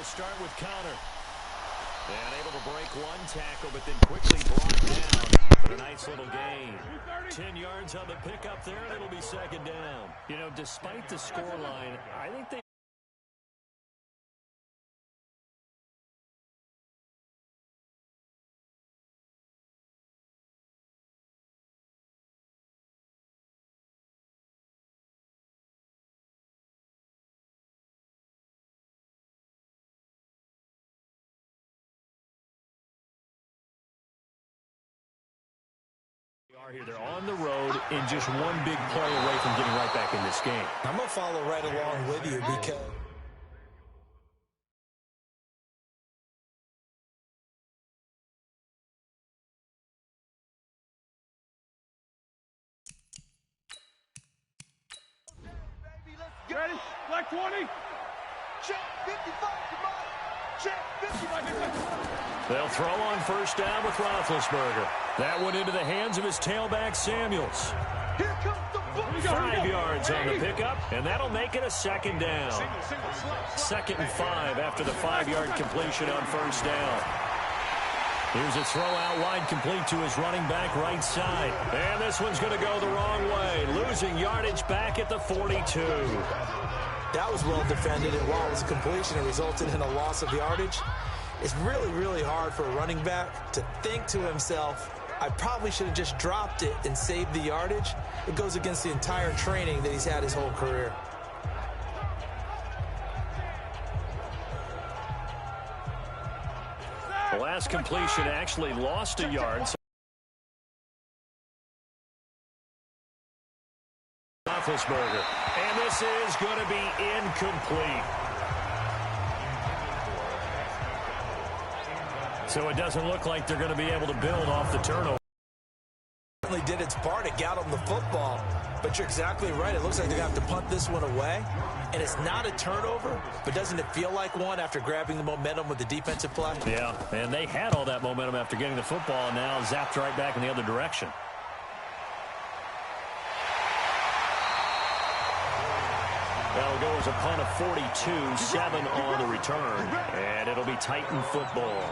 They'll start with Connor. And able to break one tackle, but then quickly brought down for a nice little gain. 10 yards on the pickup there, and it'll be second down. You know, despite the scoreline, I think they are here. They're on the road and just one big play away from getting right back in this game. I'm going to follow right along with you because ready? Black 20. Check 55. Come on. Check 55. They'll throw on first down with Roethlisberger. That went into the hands of his tailback, Samuels. Here comes the football. 5 yards on the pickup, and that'll make it a second down. Second and 5 after the 5-yard completion on first down. Here's a throw out wide, complete to his running back right side. And this one's going to go the wrong way, losing yardage back at the 42. that was well defended, and while it was a completion, it resulted in a loss of yardage. It's really, really hard for a running back to think to himself, I probably should have just dropped it and saved the yardage. It goes against the entire training that he's had his whole career. The last completion actually lost a yard. Roethlisberger. And this is going to be incomplete. So it doesn't look like they're going to be able to build off the turnover. Certainly did its part. It got him the football. But you're exactly right. It looks like they're going to have to punt this one away. And it's not a turnover, but doesn't it feel like one after grabbing the momentum with the defensive play? Yeah, and they had all that momentum after getting the football, and now zapped right back in the other direction. That'll go as a punt of 42, 7 on the return, and it'll be Titan football.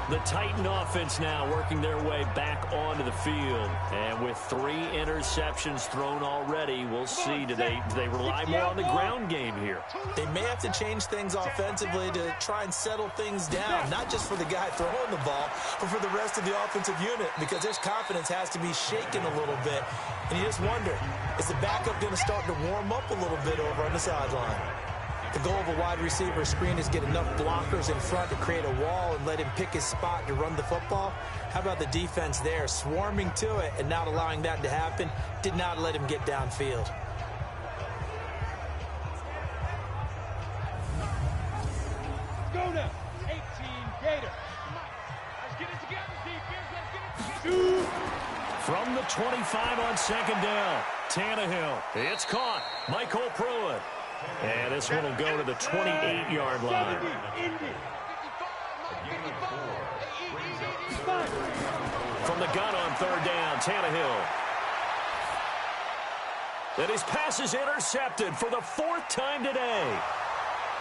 The Titan offense now working their way back onto the field. And with 3 interceptions thrown already, we'll see, do they rely more on the ground game here? They may have to change things offensively to try and settle things down, not just for the guy throwing the ball, but for the rest of the offensive unit, because his confidence has to be shaken a little bit. And you just wonder, is the backup going to start to warm up a little bit over on the sideline? The goal of a wide receiver screen is get enough blockers in front to create a wall and let him pick his spot to run the football. How about the defense there, swarming to it and not allowing that to happen? Did not let him get downfield. Go now. 18 Gators. Let's get it together, defense. Let's get it together. From the 25 on second down, Tannehill. It's caught. Michael Pruitt. And this one will go to the 28-yard line. From the gun on third down, Tannehill. And his pass is intercepted for the 4th time today.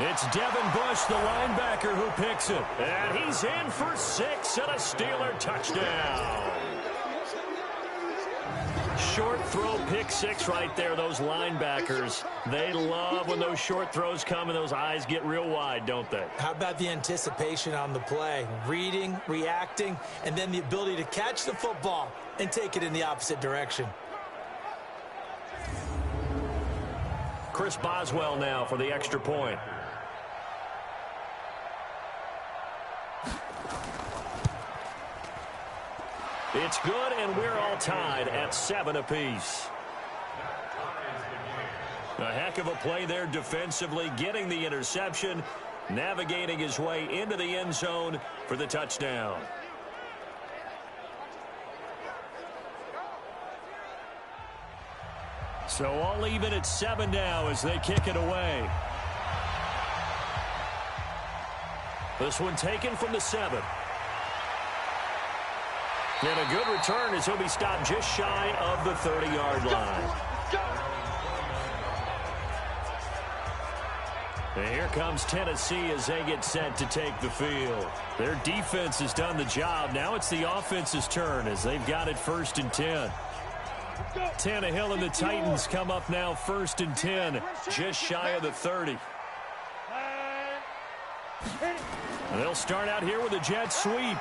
It's Devin Bush, the linebacker, who picks it. And he's in for 6 and a Steeler touchdown. Short throw, pick 6 right there. Those linebackers, they love when those short throws come and those eyes get real wide, don't they? How about the anticipation on the play? Reading, reacting, and then the ability to catch the football and take it in the opposite direction. Chris Boswell now for the extra point. It's good, and we're all tied at 7 apiece. A heck of a play there defensively, getting the interception, navigating his way into the end zone for the touchdown. So all even at 7 now as they kick it away. This one taken from the 7. And a good return as he'll be stopped just shy of the 30-yard line. And here comes Tennessee as they get set to take the field. Their defense has done the job. Now it's the offense's turn as they've got it 1st and 10. Tannehill and the Titans come up now 1st and 10, just shy of the 30. They'll start out here with a jet sweep.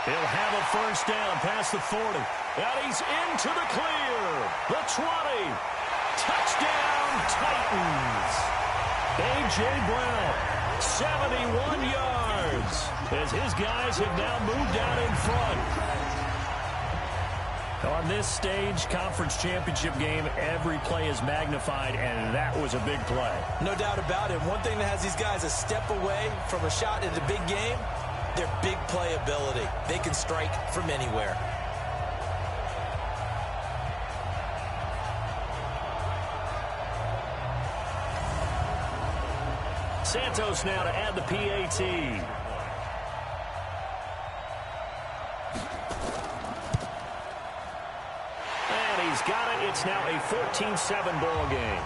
He'll have a 1st down past the 40. And he's into the clear. The 20. Touchdown, Titans. A.J. Brown, 71 yards, as his guys have now moved out in front. On this stage, conference championship game, every play is magnified, and that was a big play. No doubt about it. One thing that has these guys a step away from a shot in the big game, their big play ability. They can strike from anywhere. Santos now to add the PAT. And he's got it. It's now a 14-7 ball game.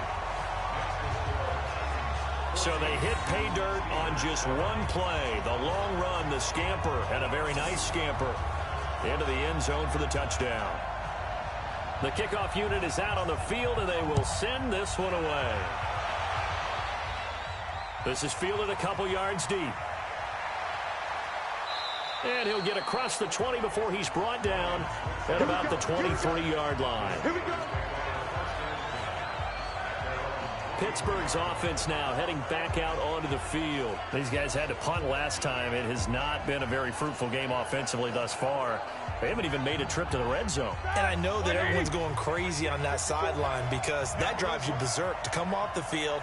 So they hit pay dirt on just one play. The long run, the scamper, and a very nice scamper into the end zone for the touchdown. The kickoff unit is out on the field, and they will send this one away. This is fielded a couple yards deep. And he'll get across the 20 before he's brought down at about the 23-yard line. Pittsburgh's offense now heading back out onto the field. These guys had to punt last time. It has not been a very fruitful game offensively thus far. They haven't even made a trip to the red zone. And I know that everyone's going crazy on that sideline because that drives you berserk to come off the field,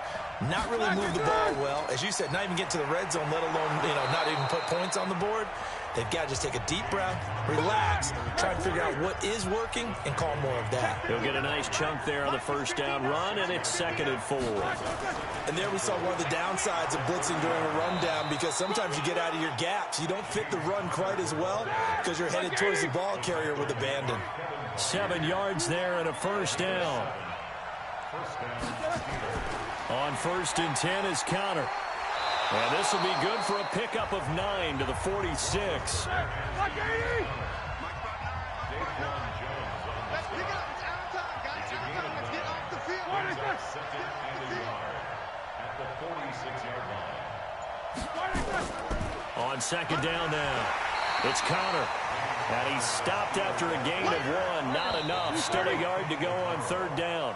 not really move the ball well. As you said, not even get to the red zone, let alone, not even put points on the board. They've got to just take a deep breath, relax, try to figure out what is working, and call more of that. He'll get a nice chunk there on the 1st down run, and it's 2nd and 4. And there we saw one of the downsides of blitzing during a rundown because sometimes you get out of your gaps. You don't fit the run quite as well because you're headed towards the ball carrier with abandon. 7 yards there and a 1st down. On 1st and 10 is Connor. And this will be good for a pickup of 9 to the 46. On 2nd down now, it's Connor. And he's stopped after a gain of 1. Not enough. Still a yard to go on 3rd down.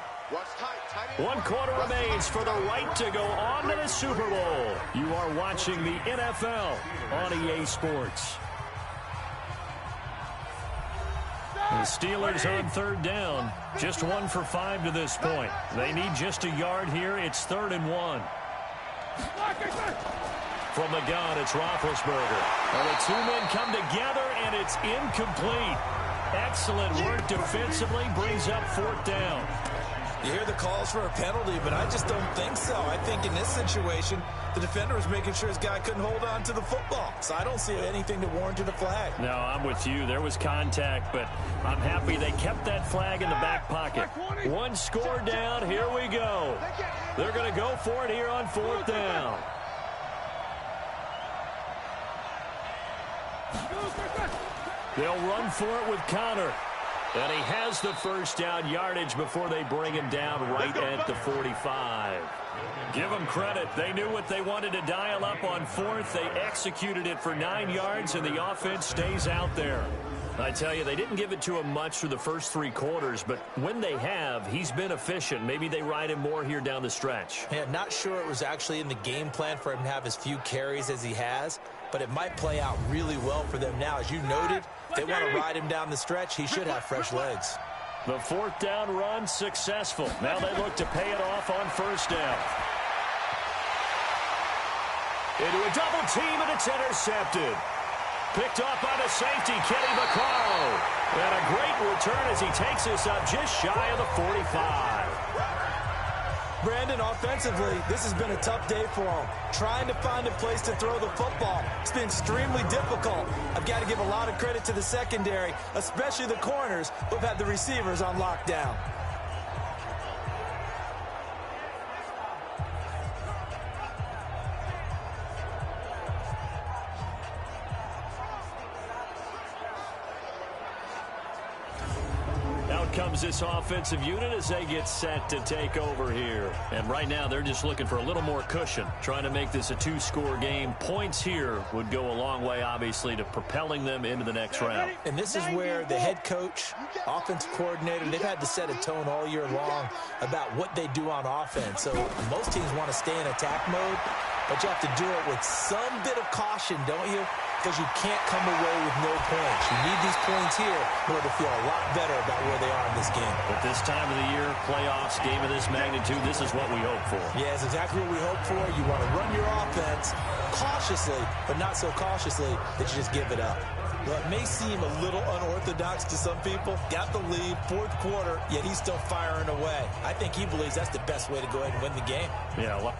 1 quarter remains for the right to go on to the Super Bowl. You are watching the NFL on EA Sports. The Steelers on 3rd down. Just 1 for 5 to this point. They need just a yard here. It's 3rd and 1. From the gun, it's Roethlisberger. And the 2 men come together, and it's incomplete. Excellent work defensively. Brings up 4th down. You hear the calls for a penalty, but I just don't think so. I think in this situation, the defender was making sure his guy couldn't hold on to the football. So I don't see anything to warrant a flag. No, I'm with you. There was contact, but I'm happy they kept that flag in the back pocket. 1 score down. Here we go. They're going to go for it here on 4th down. They'll run for it with Connor. And he has the 1st down yardage before they bring him down right at the 45. Give them credit. They knew what they wanted to dial up on 4th. They executed it for 9 yards, and the offense stays out there. I tell you, they didn't give it to him much through the first 3 quarters, but when they have, he's been efficient. Maybe they ride him more here down the stretch. Yeah, not sure it was actually in the game plan for him to have as few carries as he has, but it might play out really well for them now. As you noted, they want to ride him down the stretch. He should have fresh legs. The 4th down run successful. Now they look to pay it off on 1st down. Into a double team, and it's intercepted. Picked off by the safety, Kenny Vaccaro. And a great return as he takes this up just shy of the 45. Brandon, offensively, this has been a tough day for him. Trying to find a place to throw the football. It's been extremely difficult. I've got to give a lot of credit to the secondary, especially the corners who've had the receivers on lockdown. comes this offensive unit as they get set to take over here. And right now, they're just looking for a little more cushion, trying to make this a two-score game. Points here would go a long way, obviously, to propelling them into the next round. And this is where the head coach, offensive coordinator, they've had to set a tone all year long about what they do on offense. So most teams want to stay in attack mode, but you have to do it with some bit of caution, don't you? Because you can't come away with no points. You need these points here in order to feel a lot better about where they are in this game. But this time of the year, playoffs, game of this magnitude, this is what we hope for. Yeah, it's exactly what we hope for. You want to run your offense cautiously, but not so cautiously that you just give it up. Well, it may seem a little unorthodox to some people. Got the lead, fourth quarter, yet he's still firing away. I think he believes that's the best way to go ahead and win the game. Yeah, well,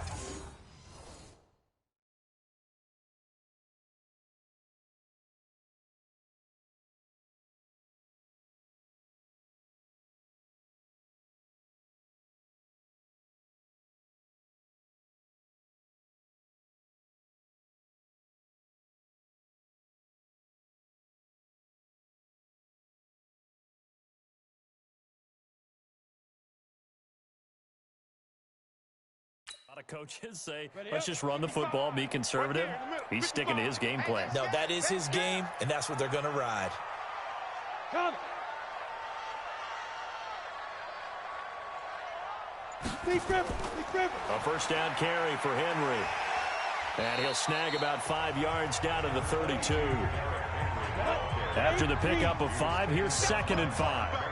a lot of coaches say, let's just run the football, be conservative. He's sticking to his game plan. No, that is his game, and that's what they're going to ride. Come. A first down carry for Henry. And he'll snag about 5 yards down to the 32. After the pickup of 5, here's 2nd and 5.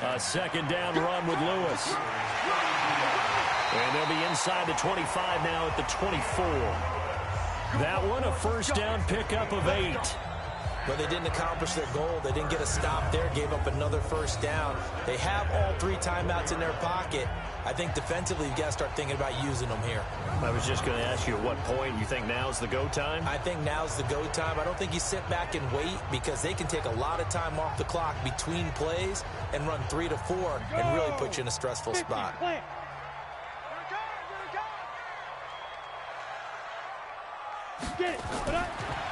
A second down run with Lewis. And they'll be inside the 25 now at the 24. That one, a first down pickup of 8. But they didn't accomplish their goal. They didn't get a stop there, gave up another first down. They have all 3 timeouts in their pocket. I think defensively you've got to start thinking about using them here. I was just going to ask you at what point you think now's the go time? I think now's the go time. I don't think you sit back and wait because they can take a lot of time off the clock between plays and run 3 to 4 and really put you in a stressful spot.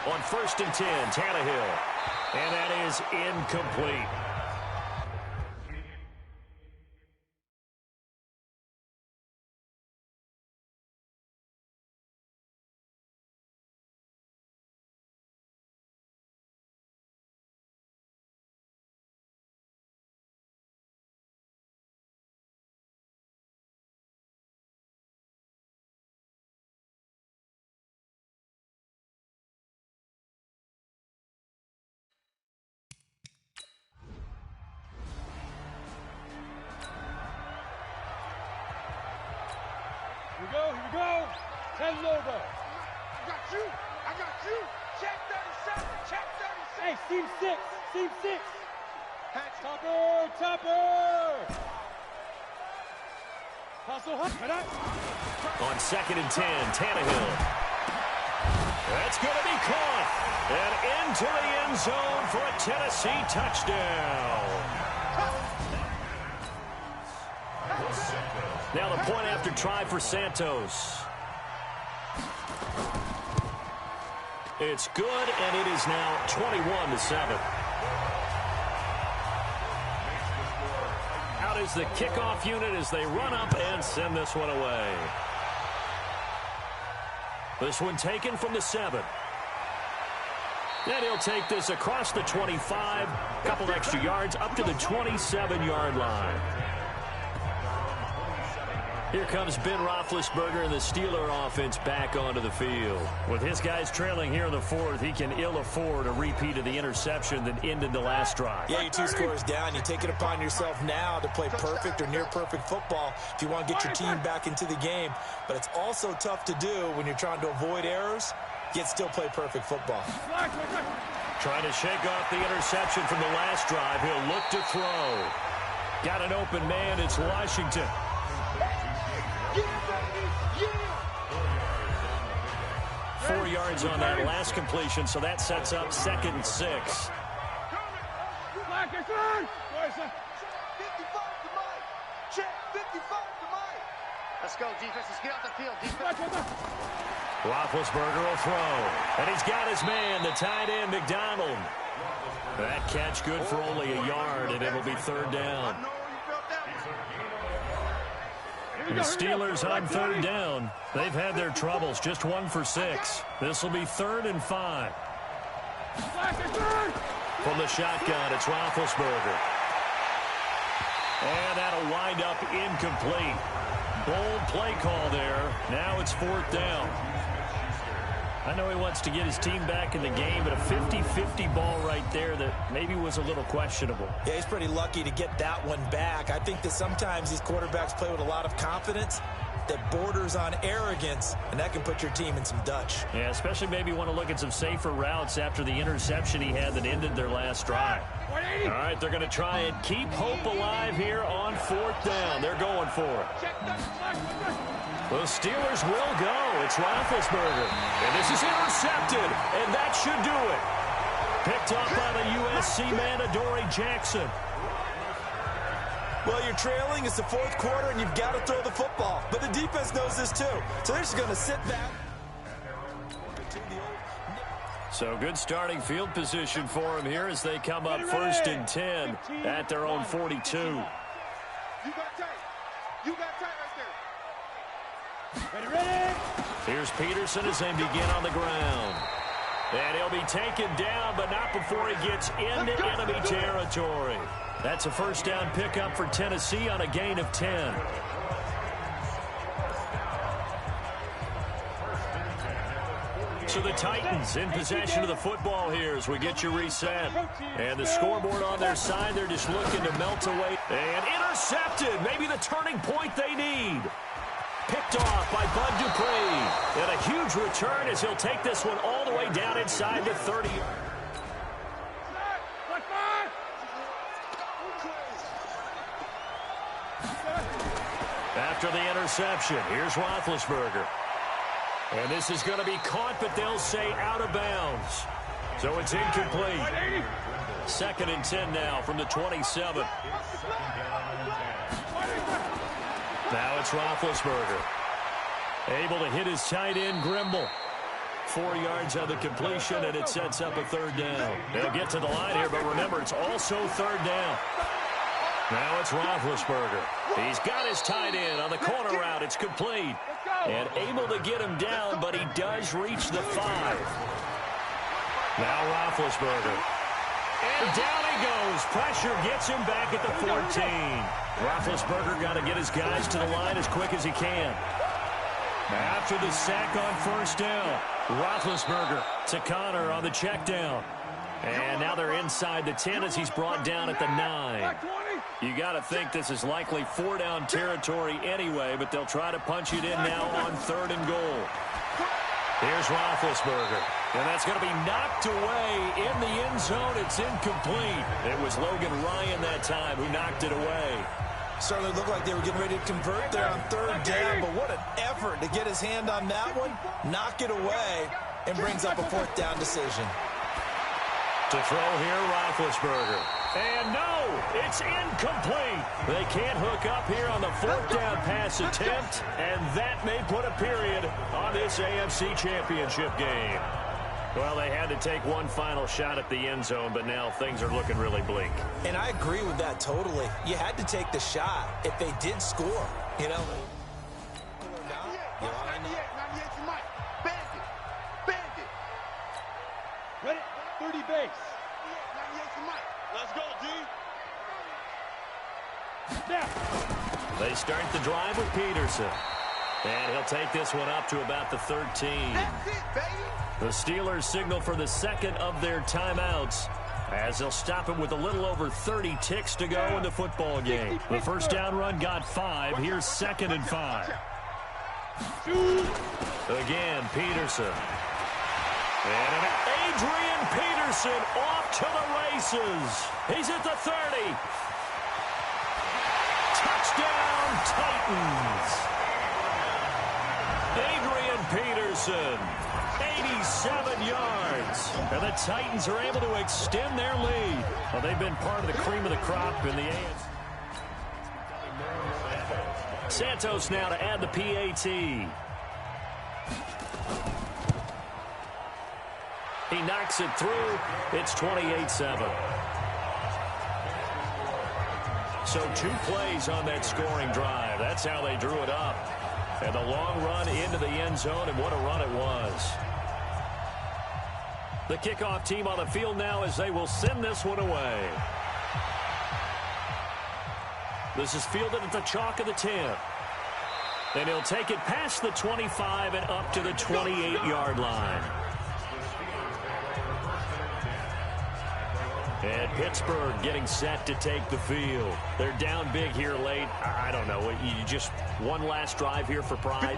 On 1st and 10, Tannehill. And that is incomplete. Here we go. 10 over. I got you. Check 37. Hey, team 6. Topper. Hustle. On 2nd and 10, Tannehill. That's going to be caught. And into the end zone for a Tennessee touchdown. Now the point after try for Santos. It's good, and it is now 21-7. Out is the kickoff unit as they run up and send this one away. This one taken from the 7. And he'll take this across the 25, couple extra yards up to the 27-yard line. Here comes Ben Roethlisberger and the Steeler offense back onto the field. With his guys trailing here in the 4th, he can ill afford a repeat of the interception that ended the last drive. Yeah, your 2 scores down. You take it upon yourself now to play perfect or near-perfect football if you want to get your team back into the game. But it's also tough to do when you're trying to avoid errors, yet still play perfect football. Trying to shake off the interception from the last drive. He'll look to throw. Got an open man. It's Washington. 4 yards on that last completion, so that sets up 2nd and 6. Let's go, defense. Let's get off the field. Defense. Roethlisberger will throw. And he's got his man, the tight end, McDonald. That catch good for only a yard, and it'll be third down. And the Steelers on third down. They've had their troubles, just 1 for 6. This will be 3rd and 5. From the shotgun, it's Roethlisberger. And that'll wind up incomplete. Bold play call there. Now it's 4th down. I know he wants to get his team back in the game, but a 50-50 ball right there that maybe was a little questionable. Yeah, he's pretty lucky to get that one back. I think that sometimes these quarterbacks play with a lot of confidence that borders on arrogance, and that can put your team in some Dutch. Yeah, especially maybe want to look at some safer routes after the interception he had that ended their last drive. All right, they're going to try and keep hope alive here on 4th down. They're going for it. The Steelers will go. It's Roethlisberger. And this is intercepted, and that should do it. Picked up by the USC man, Adoree Jackson. Well, you're trailing. It's the 4th quarter, and you've got to throw the football. But the defense knows this, too. So they're just going to sit back. So good starting field position for him here as they come up 1st and 10 at their own 42. You got tight. You got tight right there. Ready. Here's Peterson as they begin on the ground. And he'll be taken down, but not before he gets into enemy territory. That's a 1st down pickup for Tennessee on a gain of 10. So the Titans in possession of the football here as we get you reset. And the scoreboard on their side, they're just looking to melt away. And intercepted, maybe the turning point they need. Picked off by Bud Dupree. And a huge return as he'll take this one all the way down inside the 30. After the interception, here's Roethlisberger. And this is going to be caught, but they'll say out of bounds. So it's incomplete. 2nd and 10 now from the 27. Now it's Roethlisberger. Able to hit his tight end, Grimble. 4 yards on the completion, and it sets up a 3rd down. They'll get to the line here, but remember, it's also 3rd down. Now it's Roethlisberger. He's got his tight end on the corner route. It's complete. And able to get him down, but he does reach the 5. Now Roethlisberger. And down he goes. Pressure gets him back at the 14. Roethlisberger got to get his guys to the line as quick as he can. After the sack on 1st down, Roethlisberger to Connor on the check down. And now they're inside the 10 as he's brought down at the 9. You got to think this is likely 4-down territory anyway, but they'll try to punch it in now on 3rd and goal. Here's Roethlisberger. And that's going to be knocked away in the end zone. It's incomplete. It was Logan Ryan that time who knocked it away. Certainly looked like they were getting ready to convert there on 3rd down, but what an effort to get his hand on that one, knock it away, and brings up a 4th down decision. To throw here, Roethlisberger. And no, it's incomplete. They can't hook up here on the 4th down pass attempt, and that may put a period on this AFC Championship game. Well, they had to take one final shot at the end zone, but now things are looking really bleak. And I agree with that totally. You had to take the shot if they did score, you know. Ready? 30 base. Let's go, G. Snap. They start the drive with Peterson. And he'll take this one up to about the 13. That's it, baby. The Steelers signal for the 2nd of their timeouts as they'll stop it with a little over 30 ticks to go in the football game. The 1st down run got 5. Here's 2nd and 5. Again, Peterson. And Adrian Peterson off to the races. He's at the 30. Touchdown, Titans. Adrian Peterson, 87 yards. And the Titans are able to extend their lead. Well, they've been part of the cream of the crop in the AFC. Santos now to add the PAT. He knocks it through. It's 28-7. So 2 plays on that scoring drive. That's how they drew it up. And a long run into the end zone, and what a run it was. The kickoff team on the field now as they will send this one away. This is fielded at the chalk of the 10. And he'll take it past the 25 and up to the 28-yard line. And Pittsburgh getting set to take the field. They're down big here late. I don't know. You just one last drive here for pride?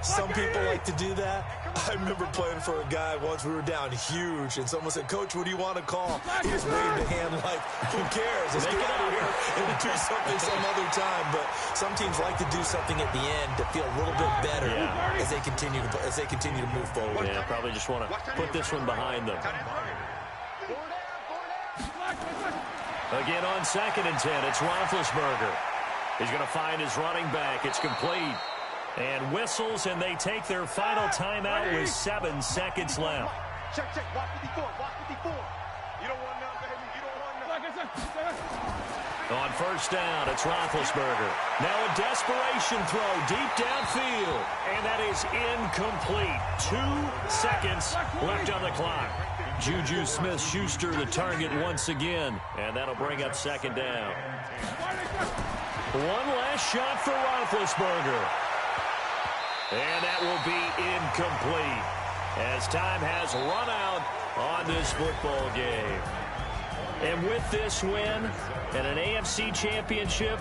Some people like to do that. I remember playing for a guy once. We were down huge, and someone said, "Coach, what do you want to call?" He just waved a hand like, "Who cares? Let's get out of here and do something some other time." But some teams like to do something at the end to feel a little bit better as they continue to move forward. Yeah, probably just want to put this one behind them. Again on 2nd and 10, it's Roethlisberger. He's going to find his running back. It's complete. And whistles, and they take their final timeout with 7 seconds left. Check. Watch 54. You don't want none, baby. You don't want none. On 1st down, it's Roethlisberger. Now a desperation throw deep downfield. And that is incomplete. 2 seconds left on the clock. Juju Smith-Schuster the target once again. And that'll bring up 2nd down. One last shot for Roethlisberger. And that will be incomplete as time has run out on this football game. And with this win and an AFC championship,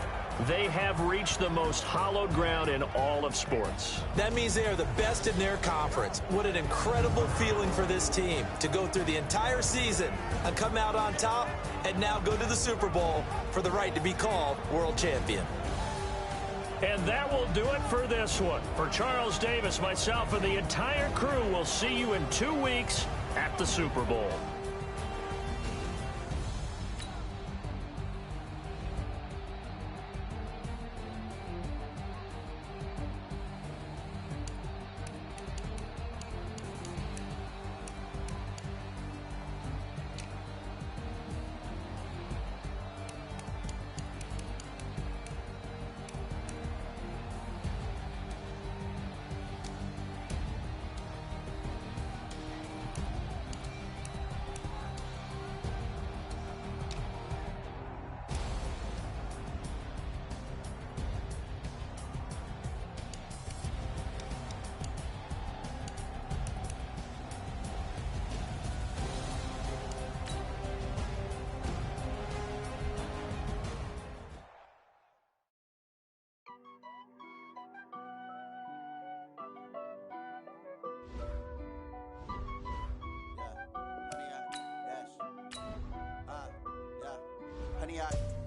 they have reached the most hallowed ground in all of sports. That means they are the best in their conference. What an incredible feeling for this team to go through the entire season and come out on top and now go to the Super Bowl for the right to be called world champion. And that will do it for this one. For Charles Davis, myself, and the entire crew, we'll see you in 2 weeks at the Super Bowl.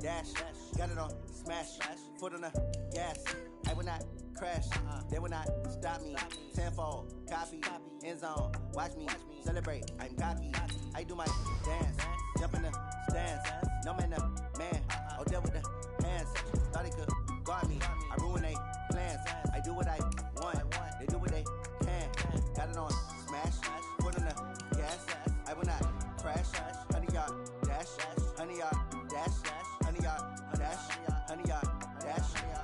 Dash, got it on, smash, foot on the gas. I will not crash, they will not stop me. Tenfold, copy, end zone, watch me celebrate. I'm cocky, I do my dance, jump in the stands. No man, man, oh there with the hands. Thought he could guard me, I ruin they plans. I do what I want, they do what they can. Got it on, smash, foot on the gas. I will not crash, 100-yard dash, 100-yard dash.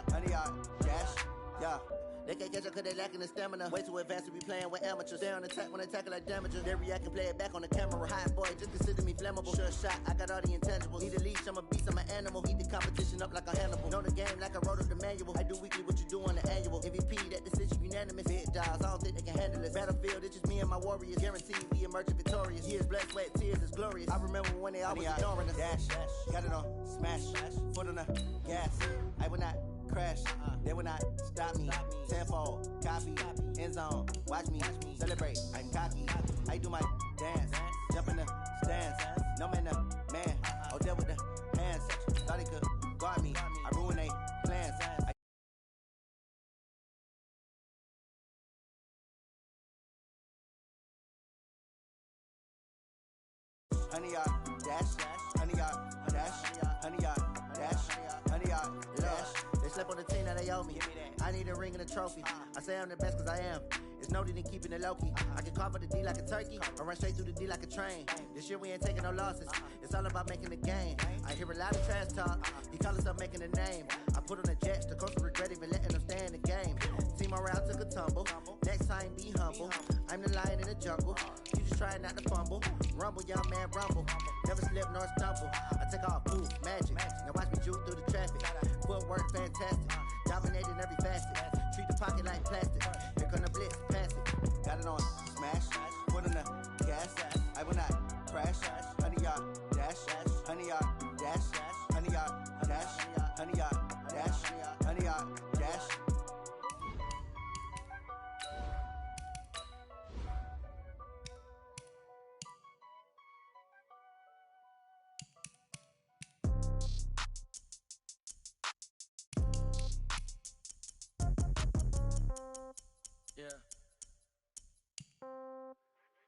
100-yard dash, yeah. They can't catch up cause they lacking the stamina. Way too advanced to be playing with amateurs. They on attack when they tackle like damages. They react and play it back on the camera. Hot boy, just consider me flammable. Sure shot, I got all the intangibles. Need a leash, I'm a beast, I'm an animal. Eat the competition up like a Hannibal. Know the game like I wrote up the manual. I do weekly what you do on the annual. MVP, that decision unanimous. Big dogs, I don't think they can handle it. Battlefield, it's just me and my warriors. Guaranteed we emerge victorious. Years, blood, sweat, tears, it's glorious. I remember when they always ignoring us. Dash, got it on, smash, foot on the gas. I will not crash, they will not stop me. Tenfold, copy, end zone, watch me celebrate. I'm cocky, I do my dance, jump in the stands. No man, man, oh there with the hands. Thought he could guard me, I ruin they plans. 100-yard dash, 100-yard dash, 100-yard dash, 100-yard dash. They slept on the team, now they owe me. I need a ring and a trophy. I say I'm the best cause I am. It's no need in keeping it low-key. I can carve up the D like a turkey or run straight through the D like a train. This year we ain't taking no losses. It's all about making the game. I hear a lot of trash talk. He call himself making a name. I put on the Jets. The coach will regret even letting them stay in the game. Team morale took a tumble. Next time be humble. I'm the lion in the jungle. You just trying not to fumble. Rumble, young man, rumble. Never slip nor stumble. I take off, poof, magic. Now watch me juke through the traffic. Footwork fantastic. Dominating every facet. Treat the pocket like plastic. Here come the blitz, pass it. Got it on smash. Put in the gas. I will not crash. 100 yard dash. 100 yard dash. 100 yard dash. 100 yard dash. 100 yard dash.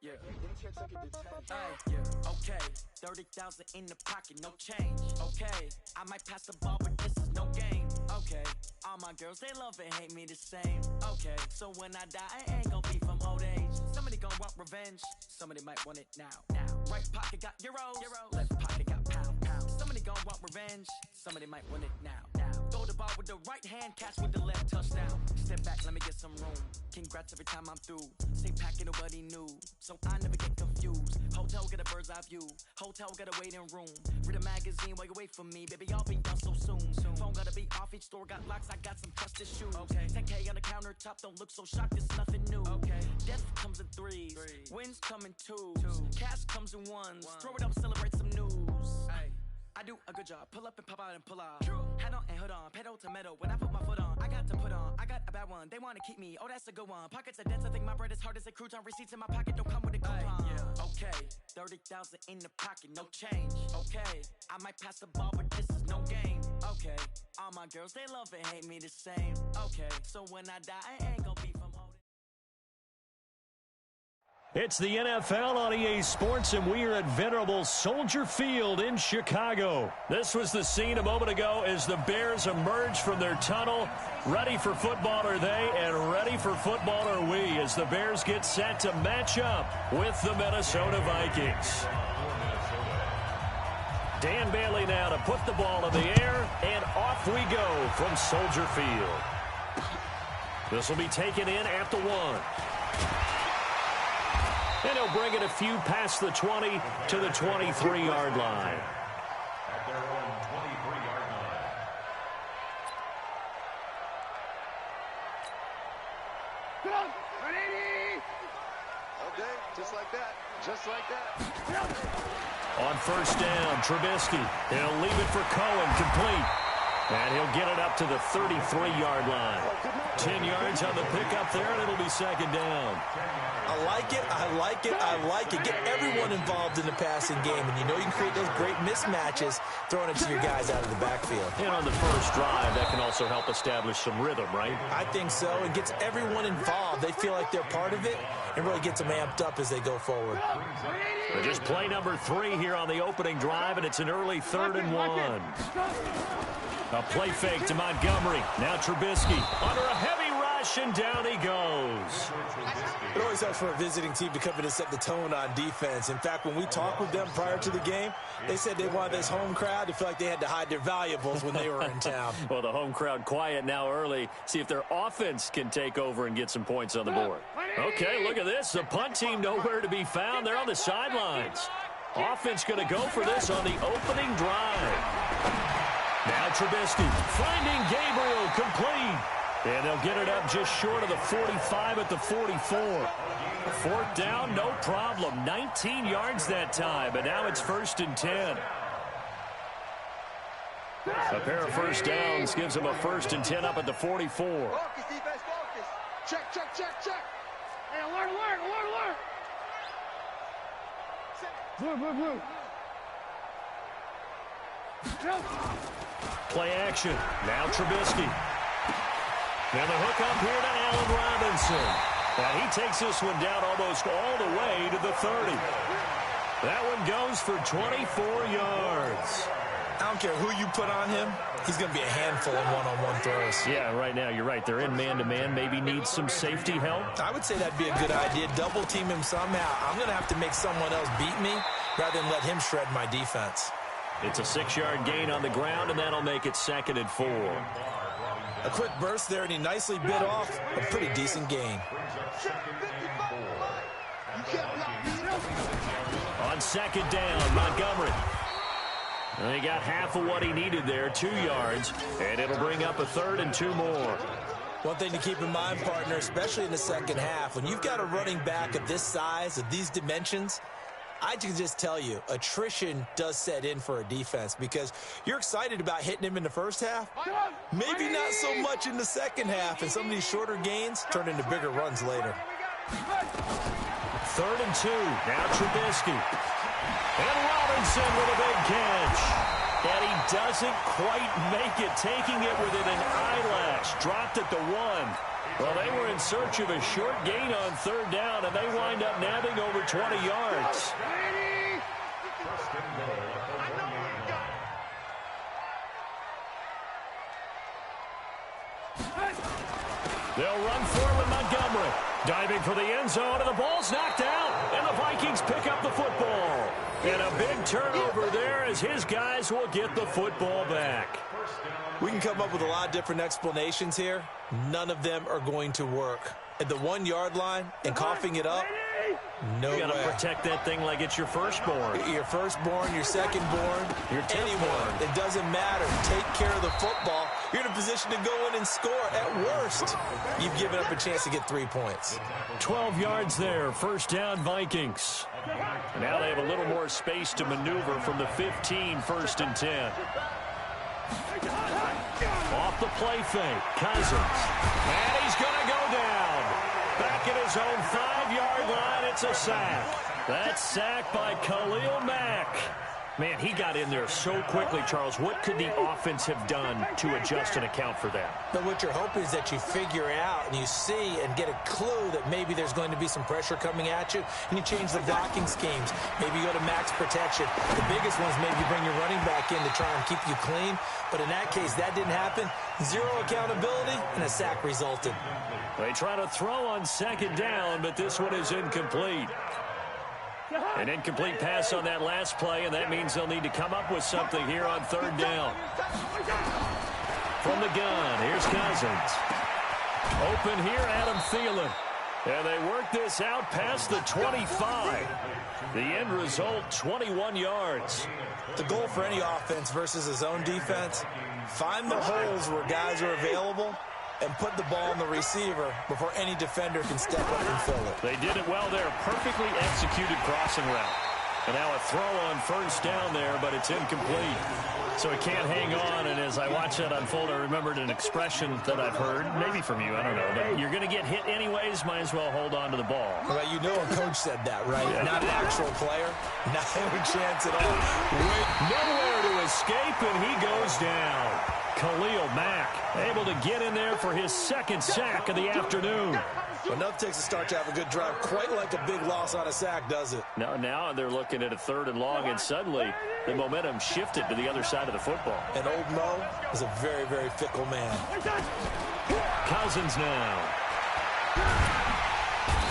Yeah. Okay. 30,000 in the pocket, no change. Okay. I might pass the ball, but this is no game. Okay. All my girls, they love and hate me the same. Okay. So when I die, I ain't gon' be from old age. Somebody gon' want revenge. Somebody might want it now. Right pocket got euros. Left pocket got pound. Somebody gon' want revenge. Somebody might want it now. Throw the ball with the right hand, catch with the left, touchdown. Step back, let me get some room. Congrats every time I'm through. Same packet, nobody knew. So I never get confused. Hotel got a bird's eye view. Hotel got a waiting room. Read a magazine while you wait for me. Baby, I'll be down so soon. Phone gotta be off, each store got locks. I got some trusted shoes. Okay. 10K on the countertop, don't look so shocked, it's nothing new. Okay. Death comes in threes. Wins come in twos. Cash comes in ones. Throw it up, celebrate some news. Ay. I do a good job. Pull up and pop out and pull out. Head on and hood on. Pedal to metal. When I put my foot on, I got to put on. I got a bad one. They want to keep me. Oh, that's a good one. Pockets are dense. I think my bread is hard as a crouton. Receipts in my pocket don't come with a coupon. Yeah. Okay. 30,000 in the pocket. No change. Okay. I might pass the ball, but this is no game. Okay. All my girls, they love and hate me the same. Okay. So when I die, I ain't gonna be from home. It's the NFL on EA Sports, and we are at venerable Soldier Field in Chicago. This was the scene a moment ago as the Bears emerged from their tunnel. Ready for football are they, and ready for football are we, as the Bears get set to match up with the Minnesota Vikings. Dan Bailey now to put the ball in the air, and off we go from Soldier Field. This will be taken in at the 1. And he'll bring it a few past the 20 to the 23-yard line. At their own 23-yard line. Okay, just like that. Just like that. On first down, Trubisky. He'll leave it for Cohen, complete. And he'll get it up to the 33-yard line. 10 yards on the pickup there, and it'll be second down. I like it, I like it, I like it. Get everyone involved in the passing game, and you know you can create those great mismatches throwing it to your guys out of the backfield. And on the first drive, that can also help establish some rhythm, right? I think so. It gets everyone involved. They feel like they're part of it and really gets them amped up as they go forward. But just play number 3 here on the opening drive, and it's an early 3rd and 1. A play fake to Montgomery. Now Trubisky under a heavy rush, and down he goes. It always helps for a visiting team to come in and set the tone on defense. In fact, when we talked with them prior to the game, they said they wanted this home crowd to feel like they had to hide their valuables when they were in town. Well, the home crowd quiet now early. See if their offense can take over and get some points on the board. Okay, look at this. The punt team nowhere to be found. They're on the sidelines. Offense going to go for this on the opening drive. Now Trubisky finding Gabriel, complete. And they'll get it up just short of the 45 at the 44. 4th down, no problem. 19 yards that time, but now it's 1st and 10. A pair of first downs gives them a 1st and 10 up at the 44. Focus, defense, focus. Check, check, check, check. Hey, alert, alert, alert, alert. Blue, blue, blue. Play action. Now Trubisky. Now the hook up here to Allen Robinson. And he takes this one down almost all the way to the 30. That one goes for 24 yards. I don't care who you put on him, he's going to be a handful in one-on-one throws. Yeah, right now, you're right. They're in man-to-man. Maybe need some safety help. I would say that'd be a good idea. Double team him somehow. I'm going to have to make someone else beat me rather than let him shred my defense. It's a 6-yard gain on the ground, and that'll make it 2nd and 4. A quick burst there, and he nicely bit off a pretty decent gain. On 2nd down, Montgomery. And he got half of what he needed there, 2 yards, and it'll bring up a 3rd and 2 more. One thing to keep in mind, partner, especially in the second half, when you've got a running back of this size, of these dimensions, I can just tell you, attrition does set in for a defense because you're excited about hitting him in the first half. Maybe not so much in the second half, and some of these shorter gains turn into bigger runs later. 3rd and 2. Now Trubisky. And Robinson with a big catch. And he doesn't quite make it, taking it within an eyelash. Dropped at the 1. Well, they were in search of a short gain on 3rd down, and they wind up nabbing over 20 yards. They'll run forward, Montgomery. Diving for the end zone, and the ball's knocked out. And the Vikings pick up the football. And a big turnover there as his guys will get the football back. We can come up with a lot of different explanations here. None of them are going to work. At the 1-yard line and coughing it up, no way. You got to protect that thing like it's your firstborn. Your firstborn, your secondborn, your anyone. It doesn't matter. Take care of the football. You're in a position to go in and score. At worst, you've given up a chance to get 3 points. 12 yards there. 1st down, Vikings. Now they have a little more space to maneuver from the 15, 1st and 10. Off the play fake, Cousins. And he's going to go down. Back at his own 5-yard line, it's a sack. That's sacked by Khalil Mack. Man, he got in there so quickly, Charles. What could the offense have done to adjust and account for that? But what you're hoping is that you figure out and you see and get a clue that maybe there's going to be some pressure coming at you, and you change the blocking schemes. Maybe you go to max protection. The biggest ones, maybe you bring your running back in to try and keep you clean. But in that case, that didn't happen. 0 accountability, and a sack resulted. They try to throw on 2nd down, but this one is incomplete. An incomplete pass on that last play, and that means they'll need to come up with something here on 3rd down. From the gun, here's Cousins. Open here, Adam Thielen. And they work this out past the 25. The end result, 21 yards. The goal for any offense versus his own defense, find the holes where guys are available and put the ball on the receiver before any defender can step up and fill it. They did it well there. Perfectly executed crossing route. And now a throw on 1st down there, but it's incomplete. So he can't hang on, and as I watch that unfold, I remembered an expression that I've heard, maybe from you, I don't know, but you're going to get hit anyways, might as well hold on to the ball. Well, you know a coach said that, right? Yeah. Not an actual player. Not a chance at all. Nowhere to escape, and he goes down. Khalil Mack able to get in there for his 2nd sack of the afternoon. Well, enough takes a start to have a good drive. Quite like a big loss on a sack, does it? Now they're looking at a 3rd and long, and suddenly the momentum shifted to the other side of the football. And old Mo is a very, very fickle man. Cousins now.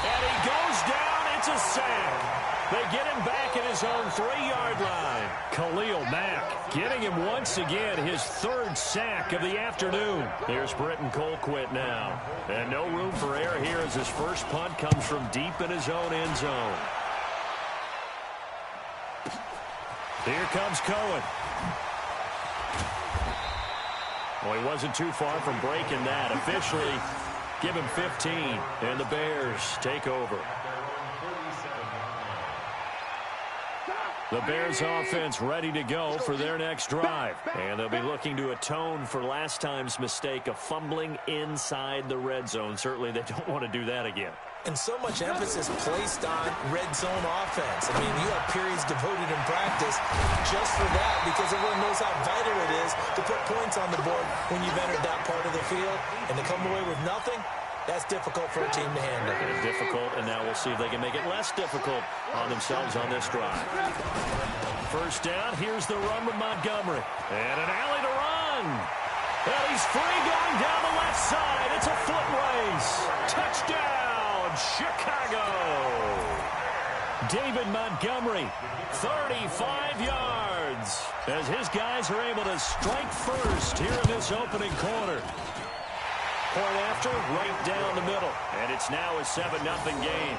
And he goes down. It's a sack. They get him back at his own 3-yard line. Khalil Mack getting him once again his 3rd sack of the afternoon. Here's Britton Colquitt now. And no room for error here as his first punt comes from deep in his own end zone. Here comes Cohen. Well, he wasn't too far from breaking that. Officially, give him 15, and the Bears take over. The Bears offense ready to go for their next drive. And they'll be looking to atone for last time's mistake of fumbling inside the red zone. Certainly they don't want to do that again. And so much emphasis placed on red zone offense. I mean, you have periods devoted in practice just for that because everyone knows how vital it is to put points on the board when you've entered that part of the field. And to come away with nothing, that's difficult for a team to handle. difficult, and now we'll see if they can make it less difficult on themselves on this drive. First down, here's the run with Montgomery. And an alley to run. And he's free going down the left side. It's a foot race. Touchdown, Chicago. David Montgomery, 35 yards, as his guys are able to strike first here in this opening quarter. Point after, right down the middle. And it's now a 7-0 game.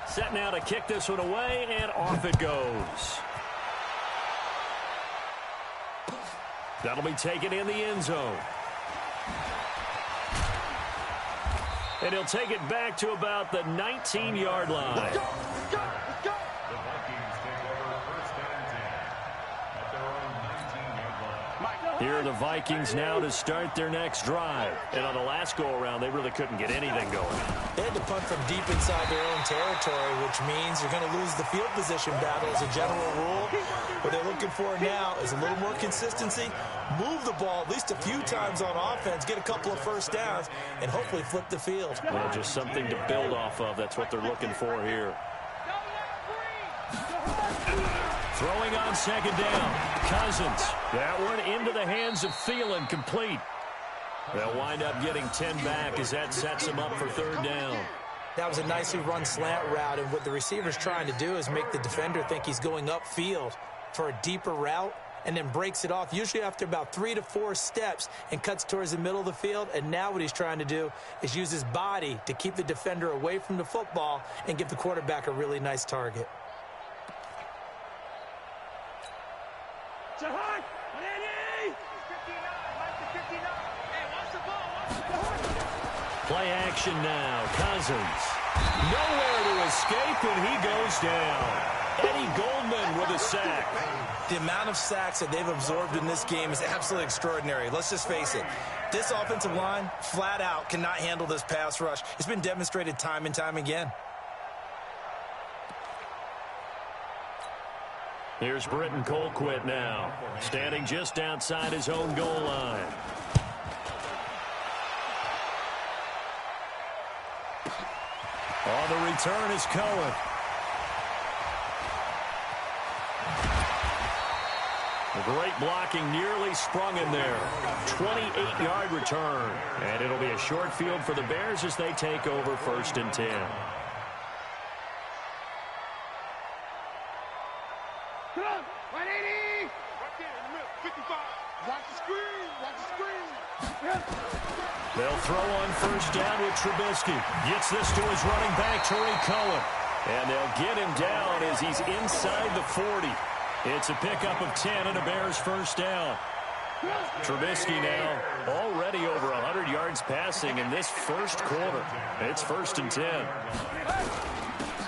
Set now to kick this one away, and off it goes. That'll be taken in the end zone. And he'll take it back to about the 19-yard line. Let's go! The Vikings take over first and 10 at their own 19-yard line. Here are the Vikings now to start their next drive. And on the last go-around, they really couldn't get anything going. They had to punt from deep inside their own territory, which means you're going to lose the field position battle as a general rule. What they're looking for now is a little more consistency, move the ball at least a few times on offense, get a couple of first downs, and hopefully flip the field. Well, just something to build off of. That's what they're looking for here. Throwing on second down. Cousins. That one into the hands of Thielen, complete. They'll wind up getting 10 back as that sets them up for third down. That was a nicely run slant route, and what the receiver's trying to do is make the defender think he's going upfield for a deeper route, and then breaks it off, usually after about 3 to 4 steps, and cuts towards the middle of the field. And now what he's trying to do is use his body to keep the defender away from the football and give the quarterback a really nice target. Play action now. Cousins. Nowhere to escape, and he goes down. Eddie Goldman with a sack. The amount of sacks that they've absorbed in this game is absolutely extraordinary. Let's just face it. This offensive line, flat out, cannot handle this pass rush. It's been demonstrated time and time again. Here's Britton Colquitt now, standing just outside his own goal line. On the return is Cohen. The great blocking nearly sprung in there. 28-yard return. And it'll be a short field for the Bears as they take over first and 10. Come on, 180! Right there in the middle, 55. Watch the screen, watch the screen. They'll throw on first down with Trubisky. Gets this to his running back, Tariq Cohen. And they'll get him down as he's inside the 40. It's a pickup of 10 and a Bears first down. Trubisky now already over 100 yards passing in this first quarter. It's first and 10.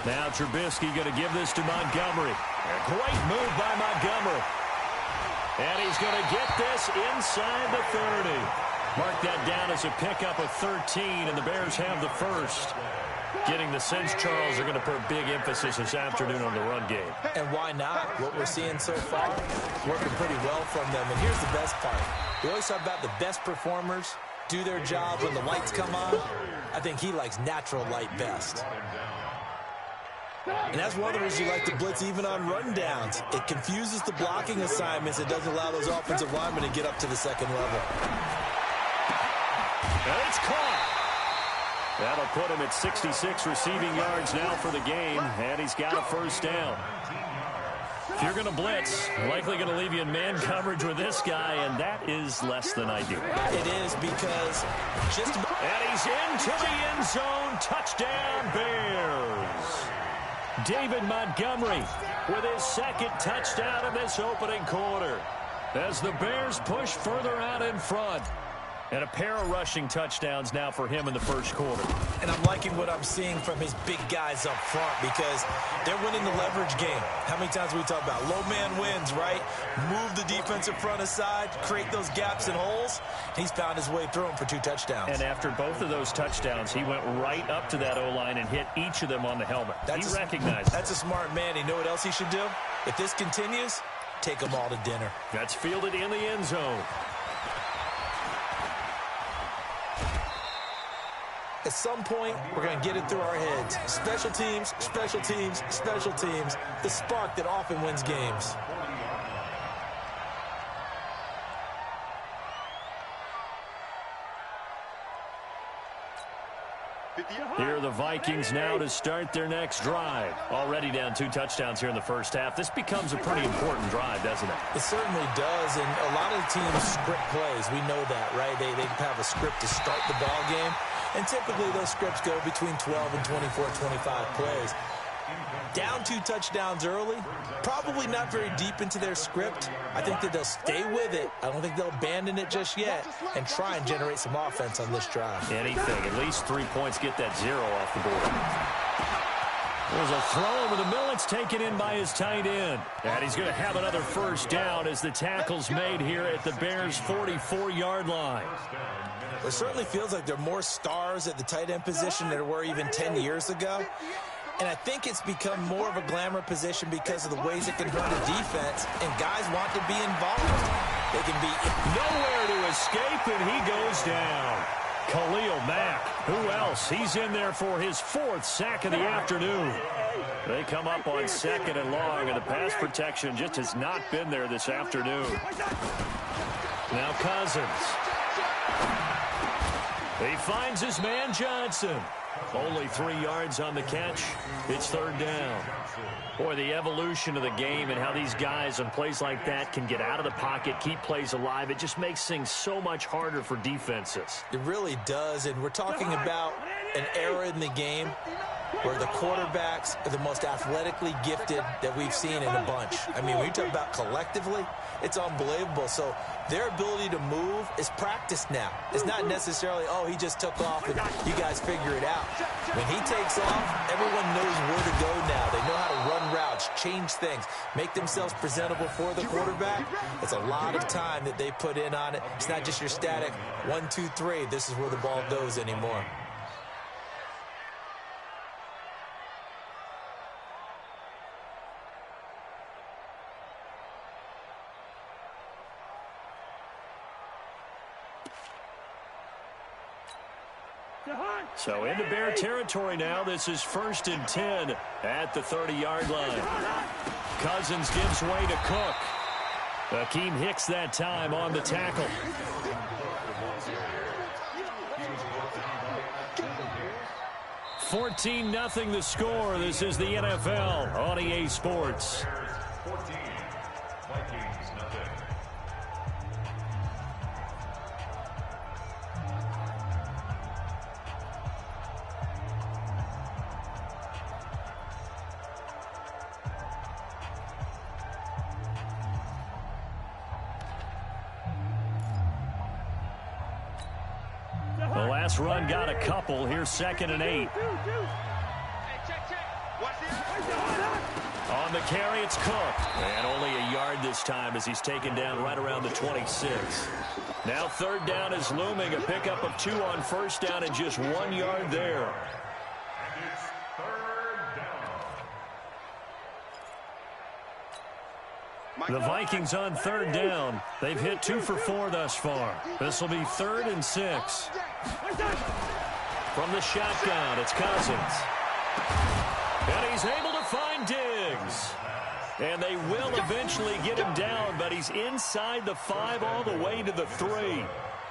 Now Trubisky going to give this to Montgomery. A great move by Montgomery. And he's going to get this inside the 30. Mark that down as a pickup of 13, and the Bears have the first. Getting the sense, Charles, are going to put a big emphasis this afternoon on the run game. And why not? What we're seeing so far, working pretty well from them. And here's the best part. We always talk about the best performers do their job when the lights come on. I think he likes natural light best. And that's one of the reasons you like to blitz even on rundowns. It confuses the blocking assignments. It doesn't allow those offensive linemen to get up to the second level. And it's caught. That'll put him at 66 receiving yards now for the game, and he's got a first down. If you're going to blitz, likely going to leave you in man coverage with this guy, and that is less than ideal. It is because just about... And he's into the end zone. Touchdown, Bears. David Montgomery with his second touchdown in this opening quarter as the Bears push further out in front. And a pair of rushing touchdowns now for him in the first quarter. And I'm liking what I'm seeing from his big guys up front because they're winning the leverage game. How many times we talk about low man wins, right? Move the defensive front aside, create those gaps and holes. He's found his way through them for 2 touchdowns. And after both of those touchdowns, he went right up to that O-line and hit each of them on the helmet. He recognized it. That's a smart man. You know what else he should do? If this continues, take them all to dinner. That's fielded in the end zone. At some point, we're going to get it through our heads. Special teams, special teams, special teams. The spark that often wins games. Here are the Vikings now to start their next drive. Already down 2 touchdowns here in the first half. This becomes a pretty important drive, doesn't it? It certainly does, and a lot of the teams script plays. We know that, right? They have a script to start the ball game, and typically those scripts go between 12 and 24, 25 plays. Down 2 touchdowns early, probably not very deep into their script. I think that they'll stay with it. I don't think they'll abandon it just yet and try and generate some offense on this drive. Anything, at least 3 points, get that 0 off the board. There's a throw over the middle. It's taken in by his tight end. And he's going to have another first down as the tackle's made here at the Bears' 44-yard line. It certainly feels like there are more stars at the tight end position than there were even 10 years ago. And I think it's become more of a glamour position because of the ways it can hurt a defense, and guys want to be involved. They can be nowhere to escape, and he goes down. Khalil Mack, who else? He's in there for his 4th sack of the afternoon. They come up on 2nd and long, and the pass protection just has not been there this afternoon. Now Cousins. He finds his man Johnson. Only 3 yards on the catch. It's 3rd down. Boy, the evolution of the game and how these guys on plays like that can get out of the pocket, keep plays alive, it just makes things so much harder for defenses. It really does, and we're talking about an era in the game where the quarterbacks are the most athletically gifted that we've seen in a bunch. I mean, when you talk about collectively, it's unbelievable. So their ability to move is practiced now. It's not necessarily, oh, he just took off and you guys figure it out. When he takes off, everyone knows where to go now. They know how to run routes, change things, make themselves presentable for the quarterback. It's a lot of time that they put in on it. It's not just your static 1, 2, 3. This is where the ball goes anymore. So into Bear territory now. This is 1st and 10 at the 30-yard line. Cousins gives way to Cook. Akeem Hicks that time on the tackle. 14-0 the score. This is the NFL on EA Sports. 14, Vikings, nothing. The last run got a couple. Here's 2nd and 8. On the carry, it's Cook. And only a yard this time as he's taken down right around the 26. Now 3rd down is looming. A pickup of 2 on 1st down and just 1 yard there. And it's 3rd down. The Vikings on 3rd down. They've hit 2 for 4 thus far. This will be 3rd and 6. From the shotgun, it's Cousins. And he's able to find Diggs. And they will eventually get him down, but he's inside the 5 all the way to the 3.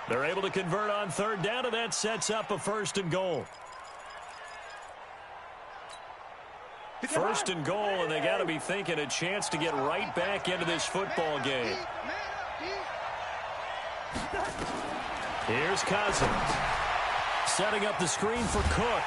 They're able to convert on 3rd down, and that sets up a 1st and goal. 1st and goal, and they got to be thinking a chance to get right back into this football game. Here's Cousins. Setting up the screen for Cook.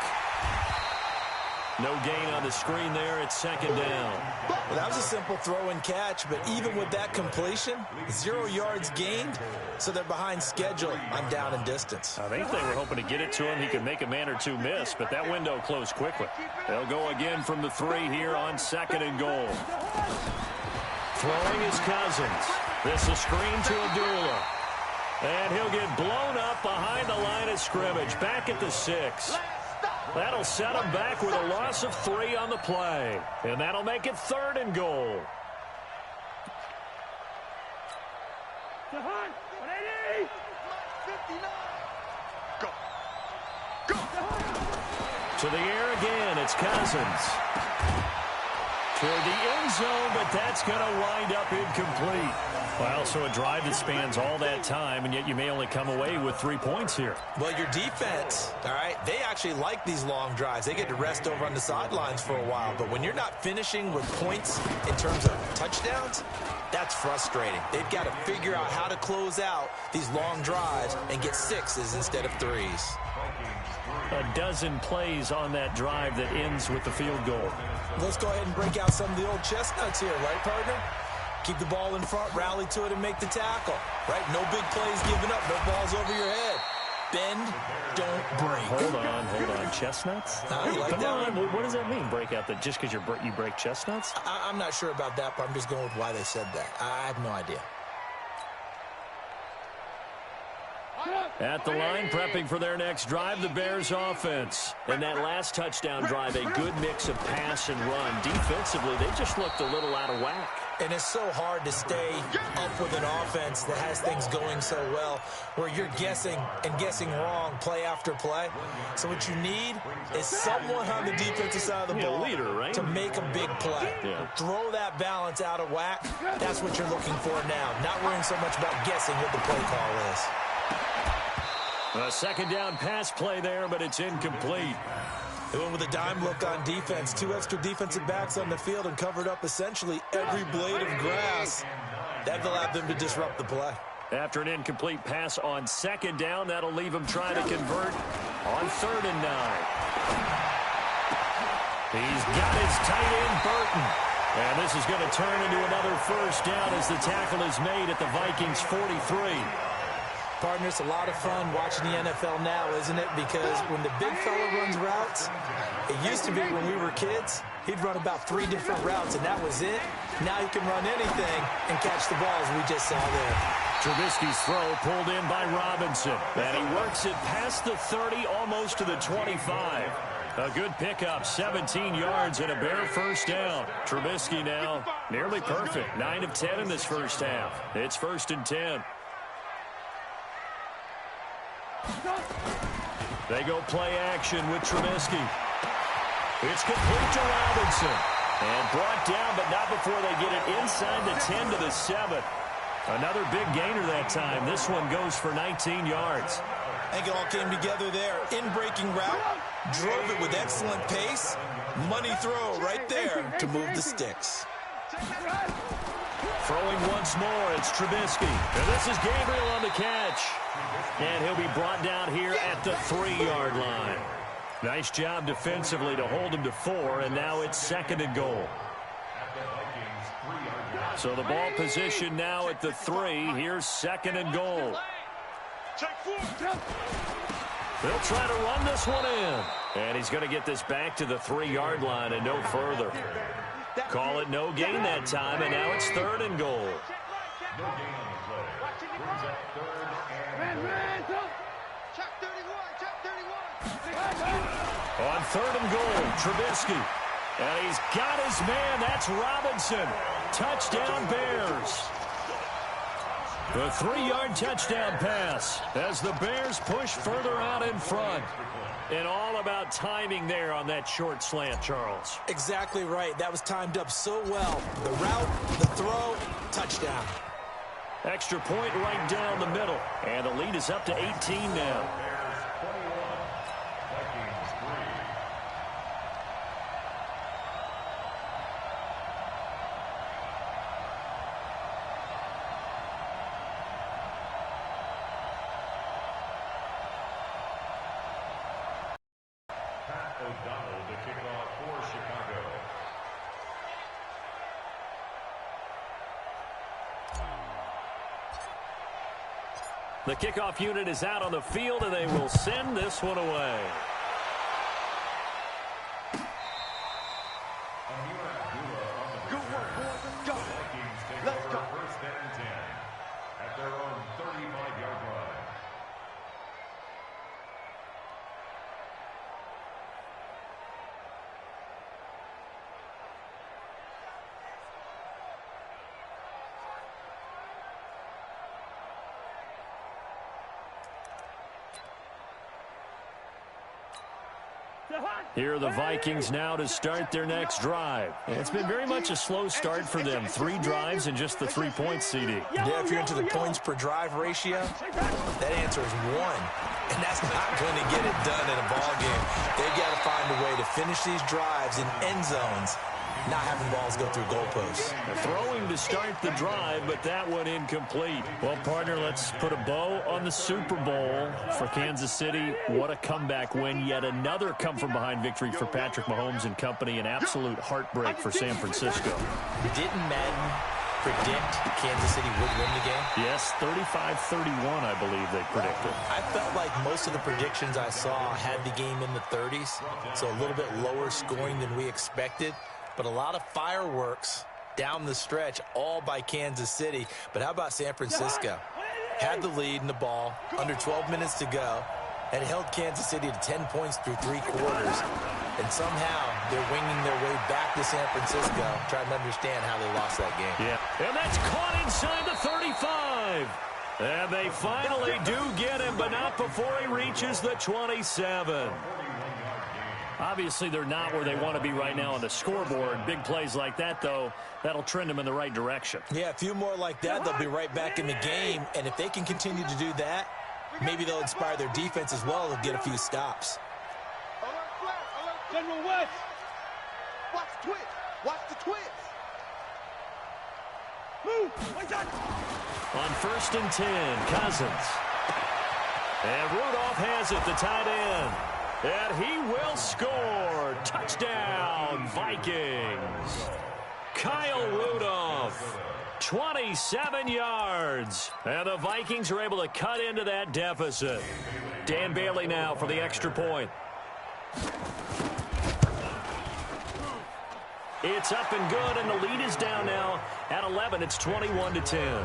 No gain on the screen there. It's second down. Well, that was a simple throw and catch, but even with that completion, 0 yards gained, so they're behind schedule on down and distance. I think they were hoping to get it to him. He could make a man or two miss, but that window closed quickly. They'll go again from the 3 here on second and goal. Throwing is Cousins. This is screen to Abdullah. And he'll get blown up behind the line of scrimmage, back at the 6. That'll set him back with a loss of 3 on the play. And that'll make it third and goal. Go. Go. To the air again, it's Cousins. Toward the end zone, but that's going to wind up incomplete. Well, so a drive that spans all that time, and yet you may only come away with 3 points here. Well, your defense, all right, they actually like these long drives. They get to rest over on the sidelines for a while. But when you're not finishing with points in terms of touchdowns, that's frustrating. They've got to figure out how to close out these long drives and get 6s instead of 3s. A dozen plays on that drive that ends with the field goal. Let's go ahead and break out some of the old chestnuts here, right, partner? Keep the ball in front, rally to it, and make the tackle, right? No big plays given up, no balls over your head. Bend, don't break. Hold on. Chestnuts? You like that one? What does that mean, break out? Just because you break chestnuts? I'm not sure about that, but I'm just going with why they said that. I have no idea. At the line, prepping for their next drive, the Bears offense. In that last touchdown drive, a good mix of pass and run. Defensively, they just looked a little out of whack. And it's so hard to stay up with an offense that has things going so well, where you're guessing and guessing wrong play after play. So what you need is someone on the defensive side of the ball leader, right? to make a big play. Yeah. Throw that balance out of whack. That's what you're looking for now. Not worrying so much about guessing what the play call is. A second down pass play there, but it's incomplete. They went with a dime look on defense. 2 extra defensive backs on the field and covered up essentially every blade of grass. That allowed them to disrupt the play. After an incomplete pass on second down, that'll leave him trying to convert on 3rd and 9. He's got his tight end, Burton. And this is going to turn into another first down as the tackle is made at the Vikings 43. Partner, it's a lot of fun watching the NFL now, isn't it? Because when the big fella runs routes, it used to be when we were kids, he'd run about 3 different routes, and that was it. Now he can run anything and catch the ball, as we just saw there. Trubisky's throw pulled in by Robinson. And he works it past the 30, almost to the 25. A good pickup, 17 yards and a Bear first down. Trubisky now nearly perfect, 9 of 10 in this first half. It's 1st and 10. They go play action with Trubisky. It's complete to Robinson. And brought down, but not before they get it inside the 10 to the 7. Another big gainer that time. This one goes for 19 yards. I think it all came together there. In-breaking route, drove it with excellent pace. Money throw right there to move the sticks. Throwing once more, it's Trubisky. And this is Gabriel on the catch. And he'll be brought down here at the 3-yard line. Nice job defensively to hold him to 4, and now it's 2nd and goal. So the ball position now at the 3. Here's 2nd and goal. They'll try to run this one in. And he's going to get this back to the 3-yard line and no further. Call it no gain that time, and now it's 3rd and goal. No gain on the play. Brings up 3rd and goal. On 3rd and goal, Trubisky. And he's got his man. That's Robinson. Touchdown, Bears. The 3-yard touchdown pass as the Bears push further out in front. And all about timing there on that short slant, Charles. Exactly right. That was timed up so well. The route, the throw, touchdown. Extra point right down the middle. And the lead is up to 18 now. O'Donnell to kick off for Chicago. The kickoff unit is out on the field, and they will send this one away. Good work, boys. Go. Let's go. First and 10 at their own 35-yard line. Here are the Vikings now to start their next drive. It's been very much a slow start for them. 3 drives and just the 3 points, CD. Yeah, if you're into the points per drive ratio, that answer is 1. And that's not going to get it done in a ball game. They've got to find a way to finish these drives in end zones, not having balls go through goalposts. They're throwing to start the drive, but that one incomplete. Well, partner, let's put a bow on the Super Bowl for Kansas City. What a comeback win. Yet another come-from-behind victory for Patrick Mahomes and company. An absolute heartbreak for San Francisco. Didn't Madden predict Kansas City would win the game? Yes, 35-31, I believe they predicted. I felt like most of the predictions I saw had the game in the 30s, so a little bit lower scoring than we expected. But a lot of fireworks down the stretch, all by Kansas City. But how about San Francisco? Had the lead in the ball, under 12 minutes to go, and held Kansas City to 10 points through 3 quarters. And somehow they're winging their way back to San Francisco, trying to understand how they lost that game. Yeah, and that's caught inside the 35. And they finally do get him, but not before he reaches the 27. Obviously, they're not where they want to be right now on the scoreboard. Big plays like that, though, that'll trend them in the right direction. Yeah, a few more like that, they'll be right back in the game. And if they can continue to do that, maybe they'll inspire their defense as well and get a few stops. General West. Watch the twist. Watch the twist. Move. What's that? On 1st and 10, Cousins. And Rudolph has it, the tight end. And he will score. Touchdown, Vikings. Kyle Rudolph, 27 yards. And the Vikings are able to cut into that deficit. Dan Bailey now for the extra point. It's up and good, and the lead is down now at 11. It's 21-10.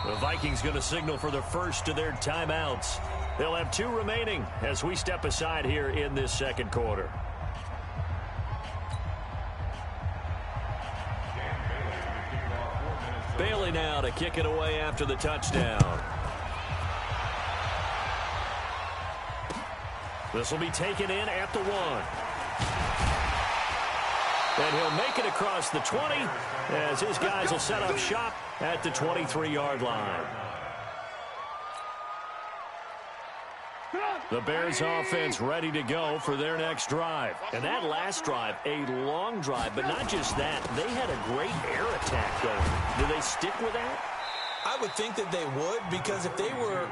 The Vikings going to signal for the first of their timeouts. They'll have 2 remaining as we step aside here in this second quarter. Bailey now to kick it away after the touchdown. This will be taken in at the 1. And he'll make it across the 20 as his guys will set up shop at the 23-yard line. The Bears offense ready to go for their next drive. And that last drive, a long drive, but not just that. They had a great air attack going. Do they stick with that? I would think that they would, because if they were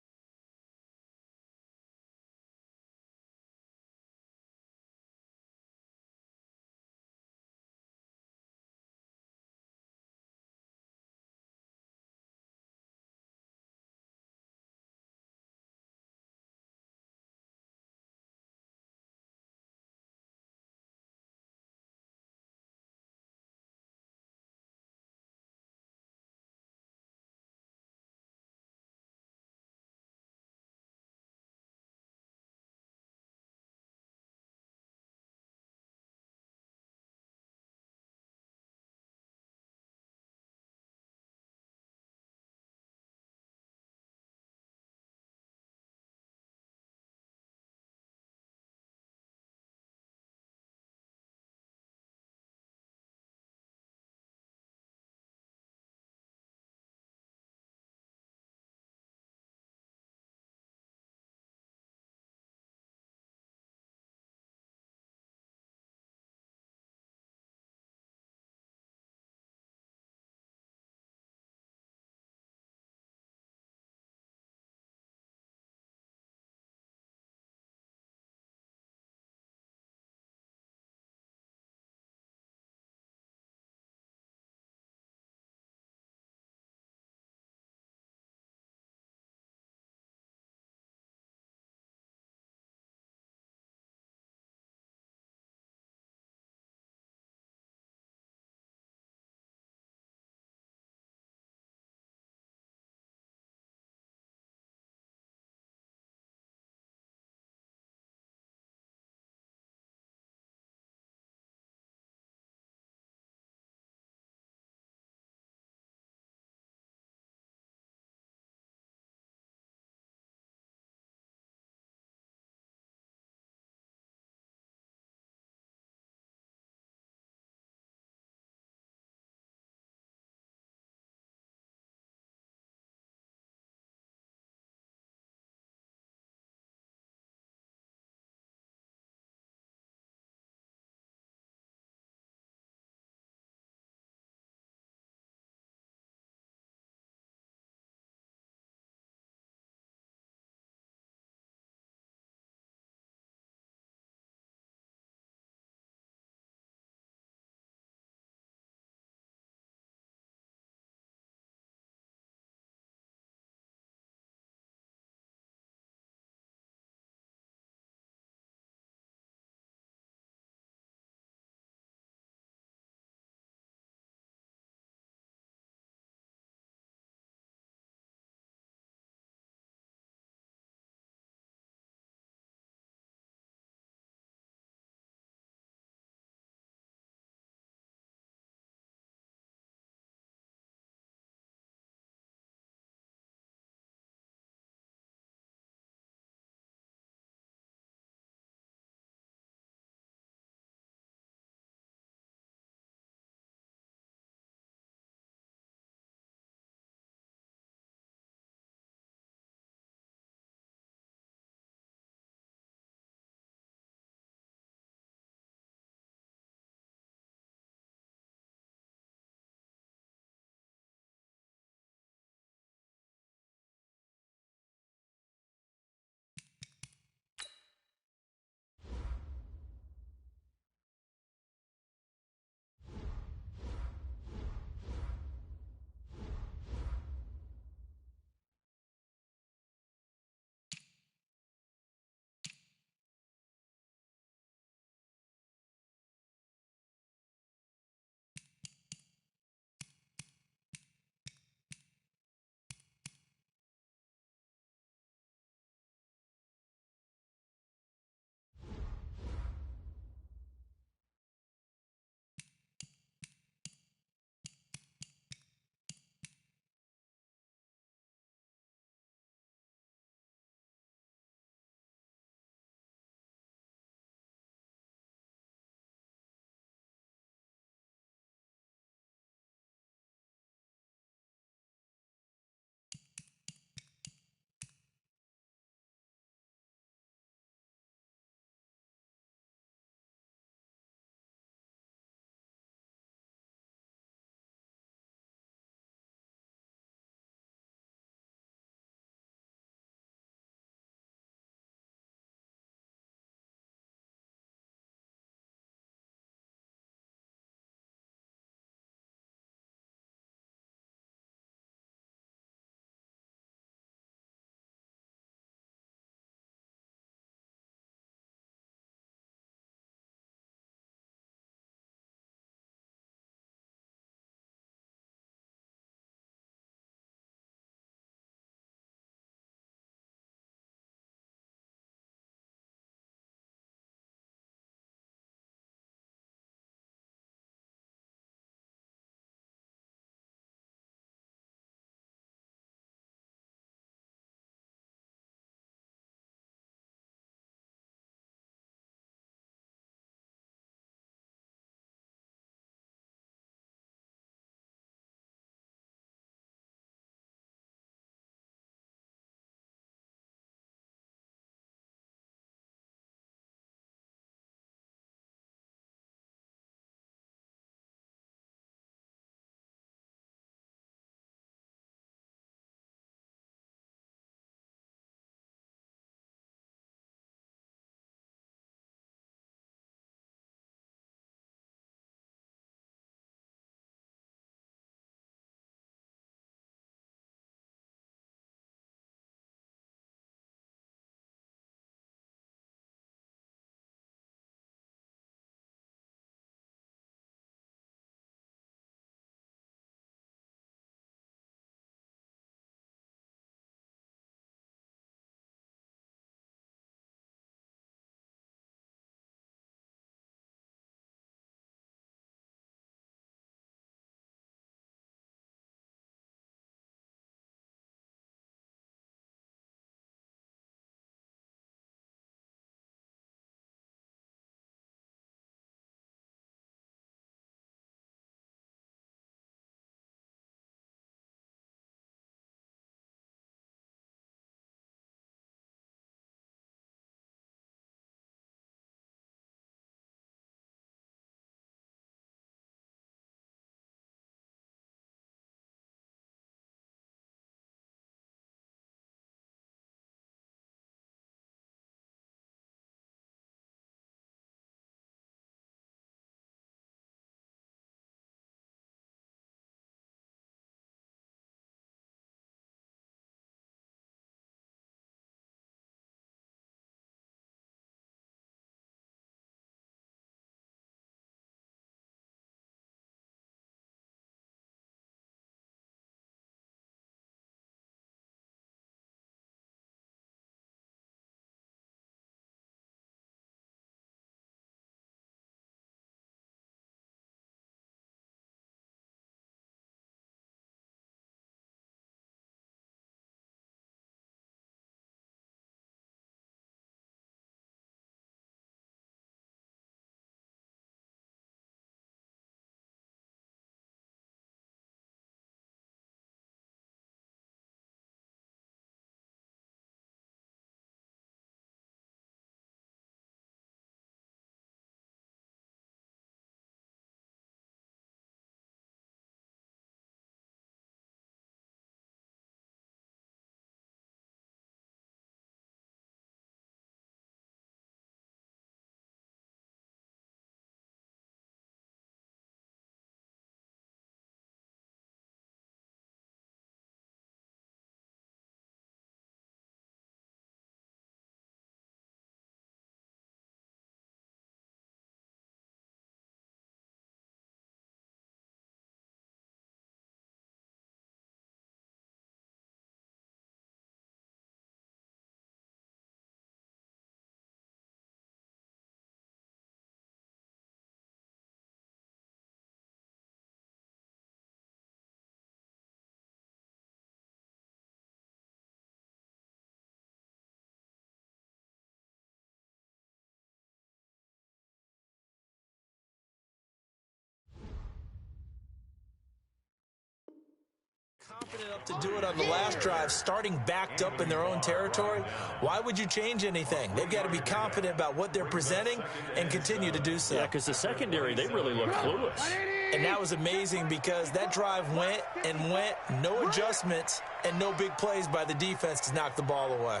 confident enough to do it on the last drive, starting backed up in their own territory. Why would you change anything? They've got to be confident about what they're presenting and continue to do so. Yeah, because the secondary, they really look clueless. And that was amazing because that drive went and went, no adjustments and no big plays by the defense to knock the ball away.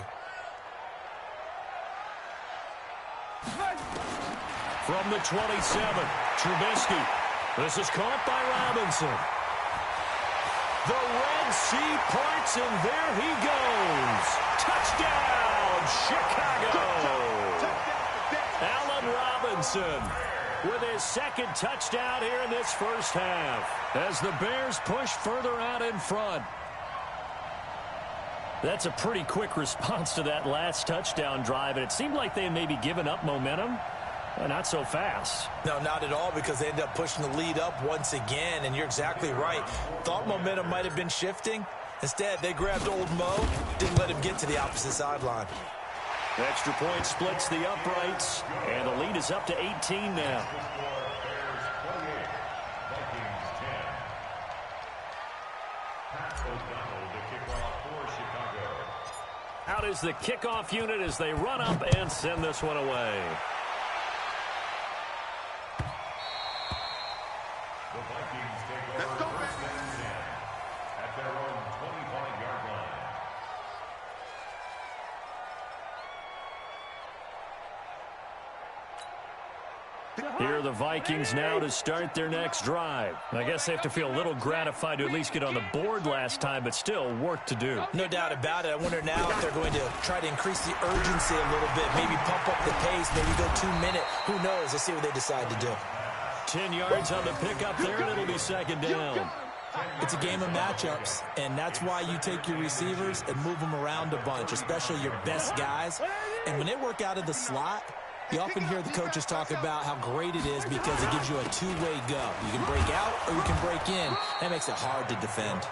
From the 27, Trubisky. This is caught by Robinson. The Red Sea parts, and there he goes. Touchdown, Chicago. Allen Robinson with his second touchdown here in this first half as the Bears push further out in front. That's a pretty quick response to that last touchdown drive, and it seemed like they had maybe given up momentum. Not so fast. No, not at all, because they ended up pushing the lead up once again, and you're exactly right. Thought momentum might have been shifting. Instead, they grabbed old Mo, didn't let him get to the opposite sideline. Extra point splits the uprights, and the lead is up to 18 now. Out is the kickoff unit as they run up and send this one away. Here are the Vikings now to start their next drive. I guess they have to feel a little gratified to at least get on the board last time, but still work to do. No doubt about it. I wonder now if they're going to try to increase the urgency a little bit, maybe pump up the pace, maybe go 2 minute. Who knows? Let's see what they decide to do. 10 yards on the pickup there, and it'll be second down. It's a game of matchups, and that's why you take your receivers and move them around a bunch, especially your best guys. And when they work out of the slot, you often hear the coaches talk about how great it is because it gives you a two-way go. You can break out or you can break in. That makes it hard to defend.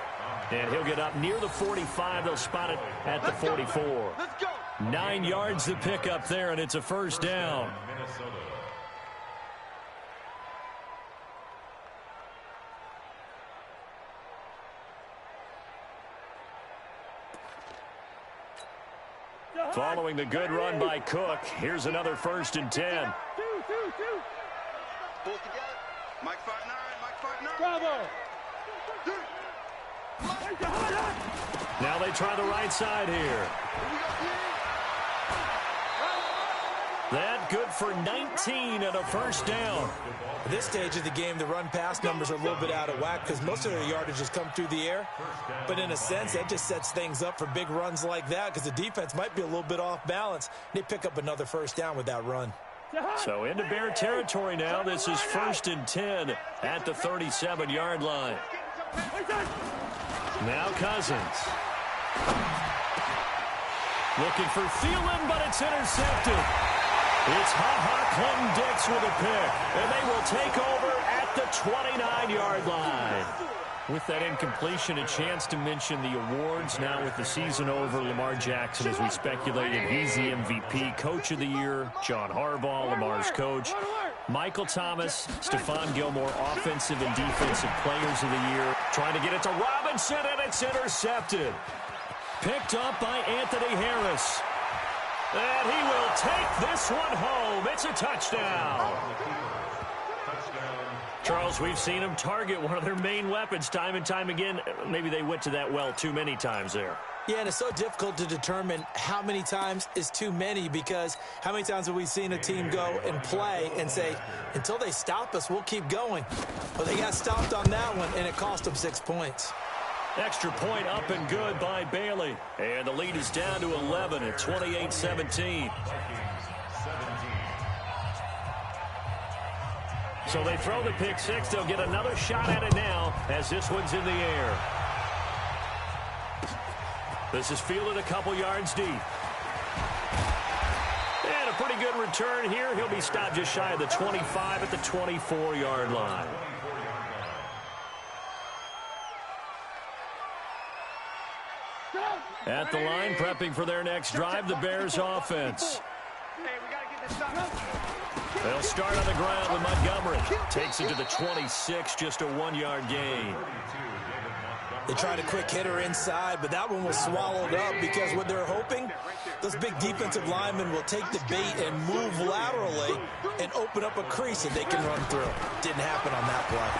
And he'll get up near the 45. They'll spot it at the 44. 9 yards to pick up there, and it's a first down. Following the good run by Cook, here's another 1st and 10. Pull together. Mike 5'9", Mike 5'9". Bravo. Now they try the right side here. That good for 19 and a first down. At this stage of the game, the run-pass numbers are a little bit out of whack because most of their yardage has come through the air. But in a sense, that just sets things up for big runs like that because the defense might be a little bit off balance. They pick up another first down with that run. So into Bear territory now. This is 1st and 10 at the 37-yard line. Now Cousins. Looking for Thielen, but it's intercepted. It's Clinton-Dix with a pick, and they will take over at the 29-yard line. With that incompletion, a chance to mention the awards. Now with the season over, Lamar Jackson, as we speculated, he's the MVP, Coach of the Year. John Harbaugh, Lamar's coach. Michael Thomas, Stephon Gilmore, Offensive and Defensive Players of the Year. Trying to get it to Robinson, and it's intercepted. Picked up by Anthony Harris. And he will take this one home. It's a touchdown. Charles, we've seen him target one of their main weapons time and time again. Maybe they went to that well too many times there. Yeah, and it's so difficult to determine how many times is too many because how many times have we seen a team go and play and say, until they stop us, we'll keep going. Well, they got stopped on that one, and it cost them 6 points. Extra point up and good by Bailey. And the lead is down to 11 at 28-17. So they throw the pick six. They'll get another shot at it now as this one's in the air. This is fielded a couple yards deep. And a pretty good return here. He'll be stopped just shy of the 25 at the 24-yard line. At the line, prepping for their next drive, the Bears offense. They'll start on the ground with Montgomery. Takes it to the 26, just a 1-yard gain. They tried a quick hitter inside, but that one was swallowed up because what they're hoping, those big defensive linemen will take the bait and move laterally and open up a crease that they can run through. Didn't happen on that play.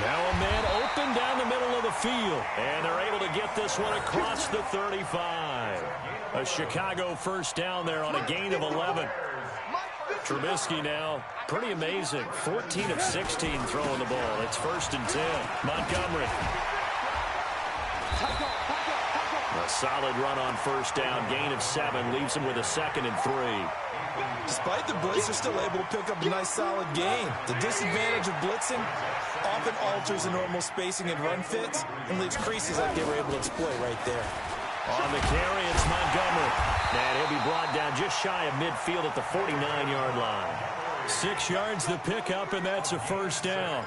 Now a man open down the middle of the field, and they're able to get this one across the 35. A Chicago first down there on a gain of 11. Trubisky now, pretty amazing. 14 of 16 throwing the ball. It's 1st and 10. Montgomery. A solid run on first down. Gain of 7 leaves him with a 2nd and 3. Despite the blitz, they're still able to pick up a nice solid gain. The disadvantage of blitzing often alters the normal spacing and run fits and leaves creases like they were able to exploit right there. On the carry, it's Montgomery. And he'll be brought down just shy of midfield at the 49-yard line. 6 yards the pickup, and that's a first down.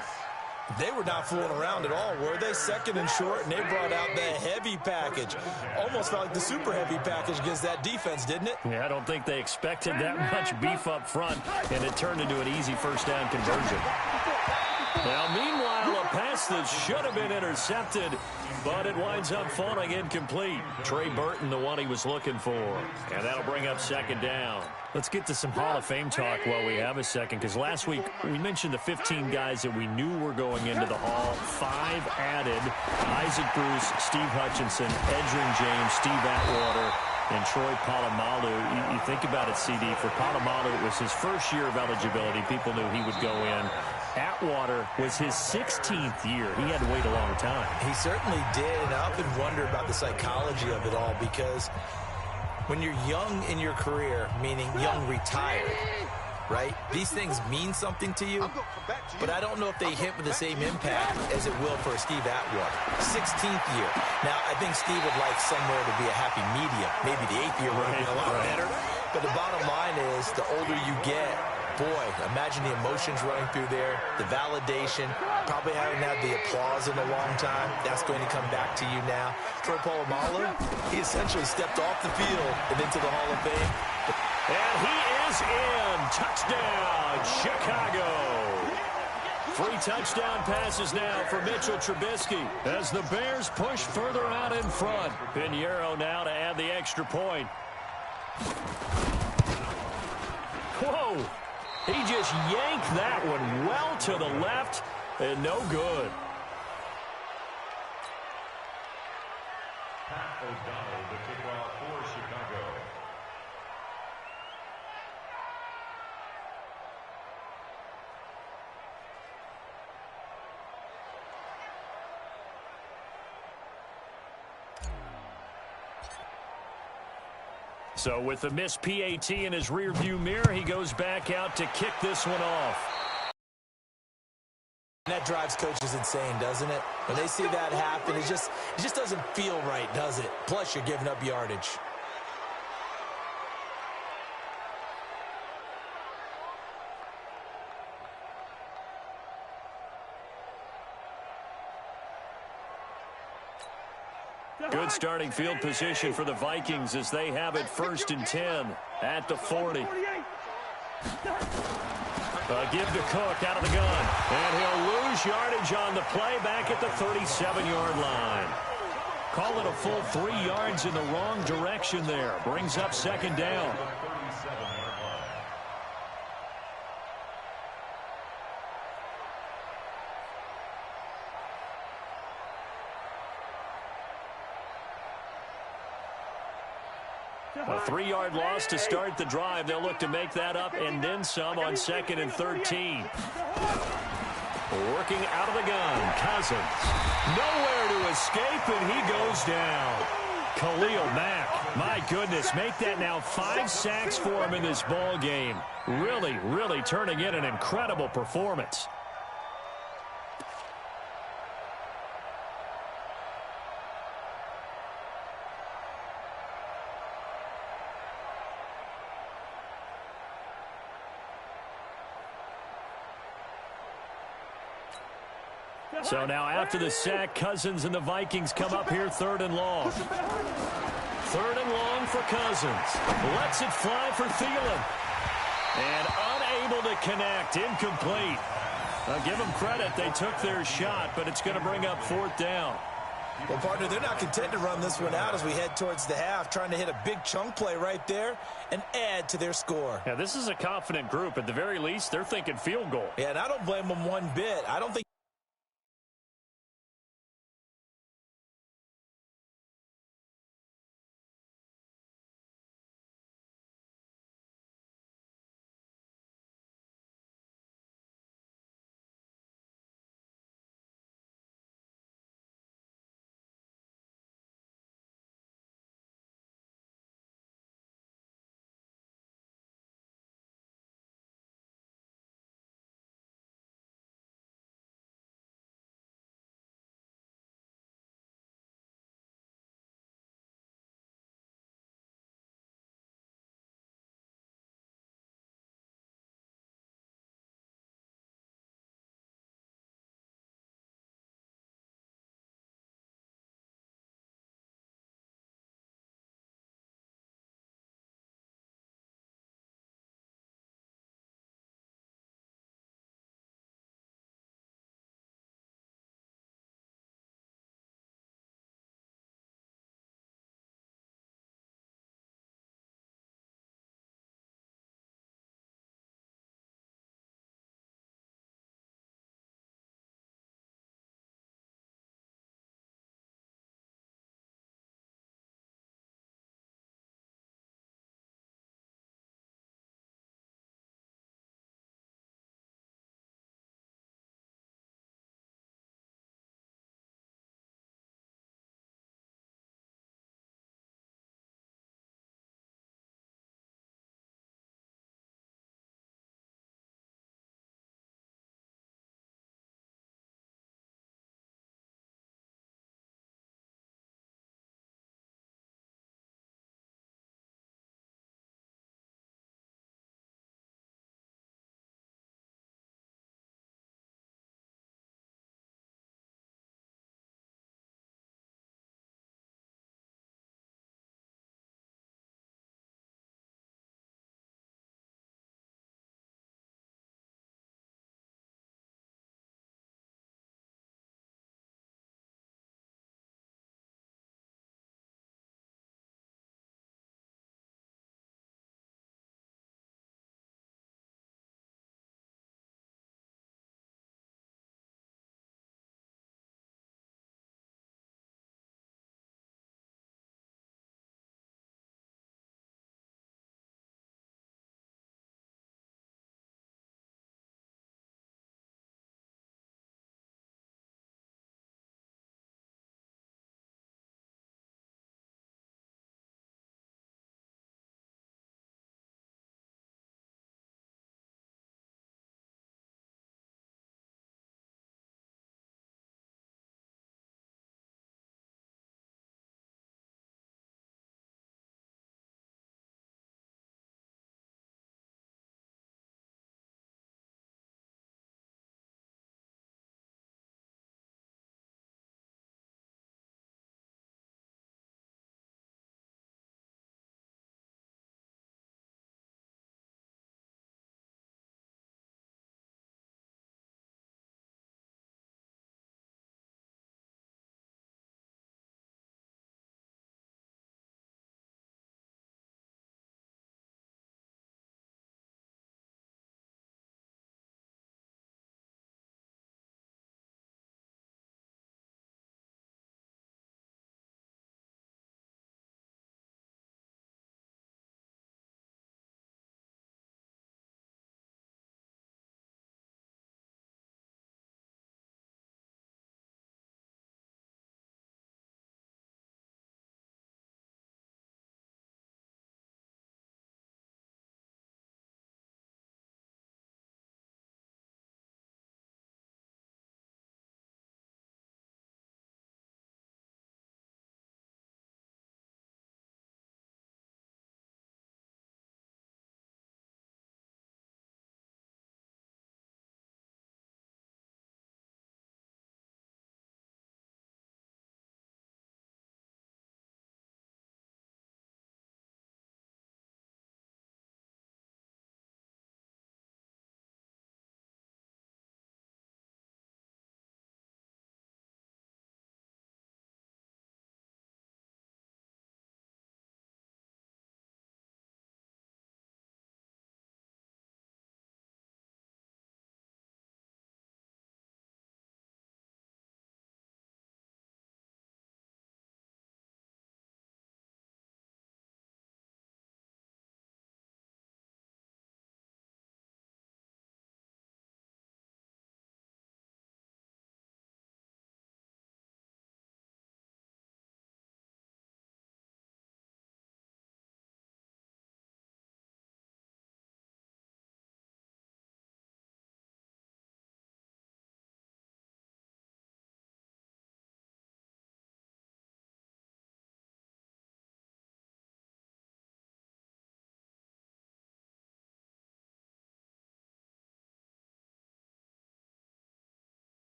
They were not fooling around at all, were they? 2nd and short, and they brought out the heavy package. Almost felt like the super heavy package against that defense, didn't it? Yeah, I don't think they expected that much beef up front, and it turned into an easy first down conversion. Now, meanwhile, a pass that should have been intercepted, but it winds up falling incomplete. Trey Burton, the one he was looking for. And that'll bring up 2nd down. Let's get to some Hall of Fame talk while we have a second, because last week we mentioned the 15 guys that we knew were going into the Hall. 5 added: Isaac Bruce, Steve Hutchinson, Edgerrin James, Steve Atwater, and Troy Polamalu. You think about it, CD. For Polamalu, it was his first year of eligibility. People knew he would go in. Atwater was his 16th year. He had to wait a long time. He certainly did, and I often wonder about the psychology of it all, because when you're young in your career, meaning young retired, right, these things mean something to you, but I don't know if they hit with the same impact as it will for Steve Atwater. 16th year. Now, I think Steve would like somewhere to be a happy medium. Maybe the 8th year would be a lot better. But the bottom line is, the older you get, boy, imagine the emotions running through there, the validation, probably haven't had the applause in a long time. That's going to come back to you now. Troy Polamalu, he essentially stepped off the field and into the Hall of Fame. And he is in. Touchdown, Chicago. 3 touchdown passes now for Mitchell Trubisky as the Bears push further out in front. Pinheiro now to add the extra point. Whoa. He just yanked that one well to the left and no good. Pat O'Donnell, the kickoff for Chicago. So with the missed PAT in his rearview mirror, he goes back out to kick this one off. That drives coaches insane, doesn't it? When they see that happen, it just doesn't feel right, does it? Plus, you're giving up yardage. Good starting field position for the Vikings as they have it 1st and 10 at the 40. Give to Cook out of the gun. And he'll lose yardage on the play back at the 37-yard line. Call it a full 3 yards in the wrong direction there. Brings up 2nd down. A 3-yard loss to start the drive. They'll look to make that up and then some on 2nd and 13. Working out of the gun, Cousins. Nowhere to escape, and he goes down. Khalil Mack, my goodness, make that now 5 sacks for him in this ball game. Really, really turning in an incredible performance. So now after the sack, Cousins and the Vikings come up here 3rd and long. 3rd and long for Cousins. Lets it fly for Thielen. And unable to connect. Incomplete. Give them credit. They took their shot, but it's going to bring up 4th down. Well, partner, they're not content to run this one out as we head towards the half, trying to hit a big chunk play right there and add to their score. Yeah, this is a confident group. At the very least, they're thinking field goal. Yeah, and I don't blame them one bit. I don't think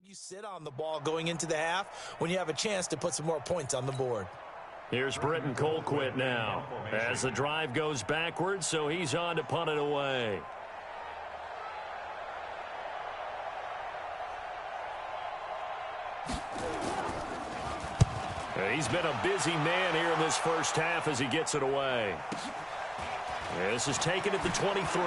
you sit on the ball going into the half when you have a chance to put some more points on the board. Here's Britton Colquitt now as the drive goes backwards, so he's on to punt it away. He's been a busy man here in this first half as he gets it away. This is taken at the 23.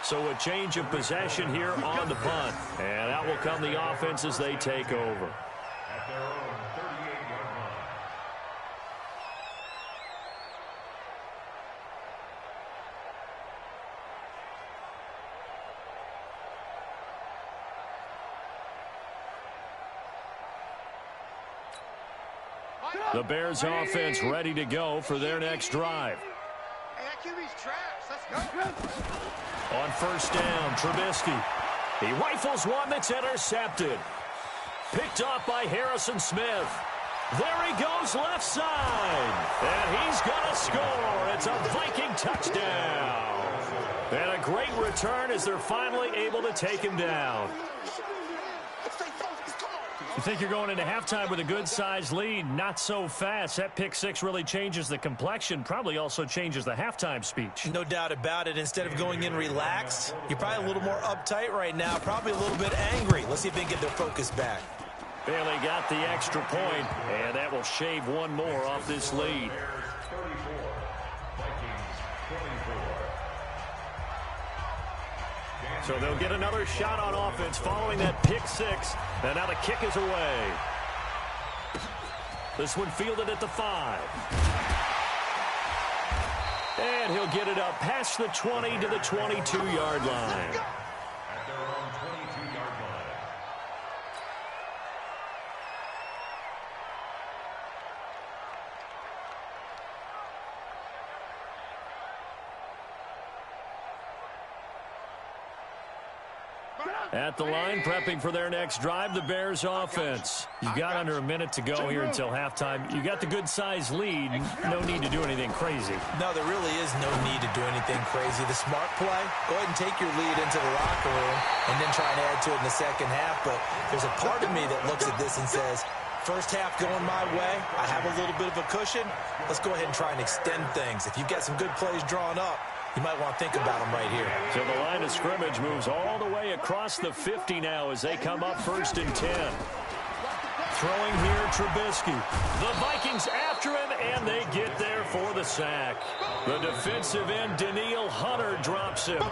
So a change of possession here on the punt. And out will come the offense as they take over. At their own 38-yard line. The Bears offense ready to go for their next drive. Hey, that QB's trash. Let's go. On first down, Trubisky. He rifles one that's intercepted. Picked off by Harrison Smith. There he goes left side. And he's going to score. It's a Viking touchdown. And a great return as they're finally able to take him down. You think you're going into halftime with a good-sized lead. Not so fast. That pick six really changes the complexion. Probably also changes the halftime speech. No doubt about it. Instead of going in relaxed, you're probably a little more uptight right now. Probably a little bit angry. Let's see if they can get their focus back. Bailey got the extra point, and that will shave one more off this lead. Bears 34, Vikings 24. So they'll get another shot on offense following that pick six. And now the kick is away. This one fielded at the 5. And he'll get it up past the 20 to the 22-yard line. At their own 22-yard line. At the line, prepping for their next drive, the Bears offense. You got under a minute to go here until halftime. You got the good-sized lead. No need to do anything crazy. No, there really is no need to do anything crazy. The smart play, go ahead and take your lead into the locker room and then try and add to it in the second half. But there's a part of me that looks at this and says, first half going my way, I have a little bit of a cushion. Let's go ahead and try and extend things. If you've got some good plays drawn up, you might want to think about them right here. So the line of scrimmage moves all the way across the 50 now as they come up 1st and 10. Throwing here, Trubisky. The Vikings after him, and they get there for the sack. The defensive end, Danielle Hunter, drops him.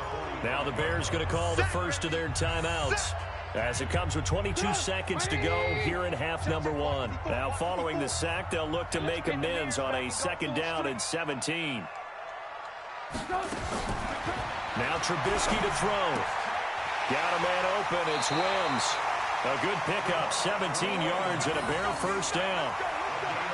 Now the Bears going to call the first of their timeouts, as it comes with 22 seconds to go here in half number 1. Now following the sack, they'll look to make amends on a 2nd down and 17. Now Trubisky to throw. Got a man open. It's Wims. A good pickup, 17 yards and a bare first down.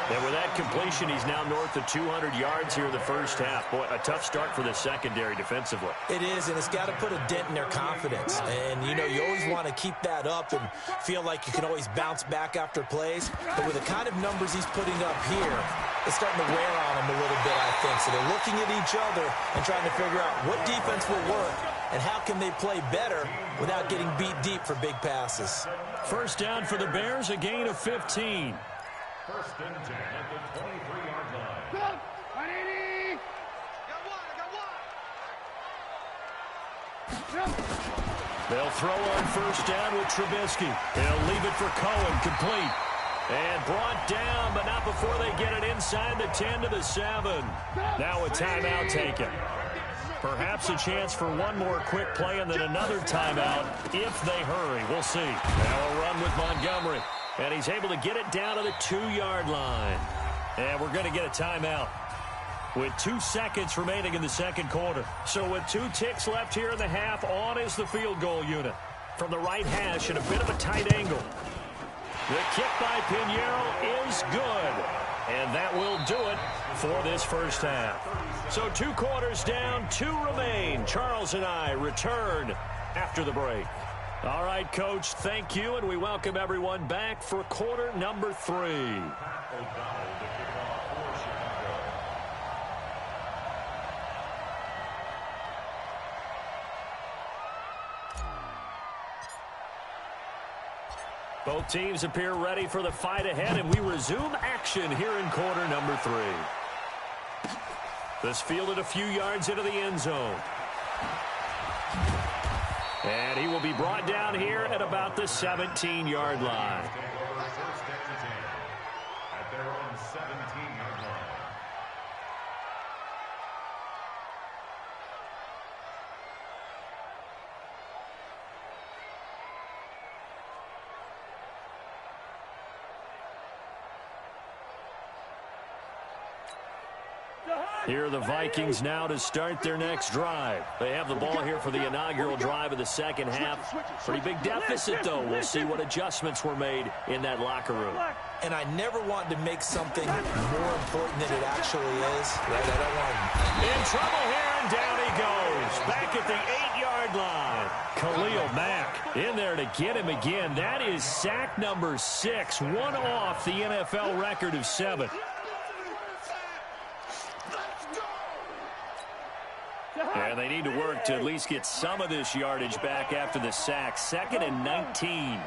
And with that completion, he's now north of 200 yards here in the first half. Boy, a tough start for the secondary defensively. It is, and it's got to put a dent in their confidence. And, you know, you always want to keep that up and feel like you can always bounce back after plays. But with the kind of numbers he's putting up here, it's starting to wear on them a little bit, I think. So they're looking at each other and trying to figure out what defense will work and how can they play better without getting beat deep for big passes. First down for the Bears, a gain of 15. 1st and 10 at the 23-yard line. They'll throw on first down with Trubisky. He'll leave it for Cohen, complete. And brought down, but not before they get it inside the 10 to the 7. Now a timeout taken. Perhaps a chance for one more quick play and then another timeout if they hurry. We'll see. Now a run with Montgomery. And he's able to get it down to the 2-yard line. And we're going to get a timeout with 2 seconds remaining in the second quarter. So with 2 ticks left here in the half, on is the field goal unit. From the right hash and a bit of a tight angle. The kick by Pinheiro is good. And that will do it for this first half. So 2 quarters down, 2 remain. Charles and I return after the break. All right, Coach, thank you, and we welcome everyone back for quarter number 3. Both teams appear ready for the fight ahead, and we resume action here in quarter number 3. This fielded a few yards into the end zone. And he will be brought down here at about the 17-yard line. At their own 17-yard line. Here are the Vikings now to start their next drive. They have the ball here for the inaugural drive of the second half. Pretty big deficit, though. We'll see what adjustments were made in that locker room. And I never want to make something more important than it actually is. Right? I don't want to... In trouble here, and down he goes. Back at the 8-yard line. Khalil Mack in there to get him again. That is sack number 6. One off the NFL record of 7. And they need to work to at least get some of this yardage back after the sack. 2nd and 19.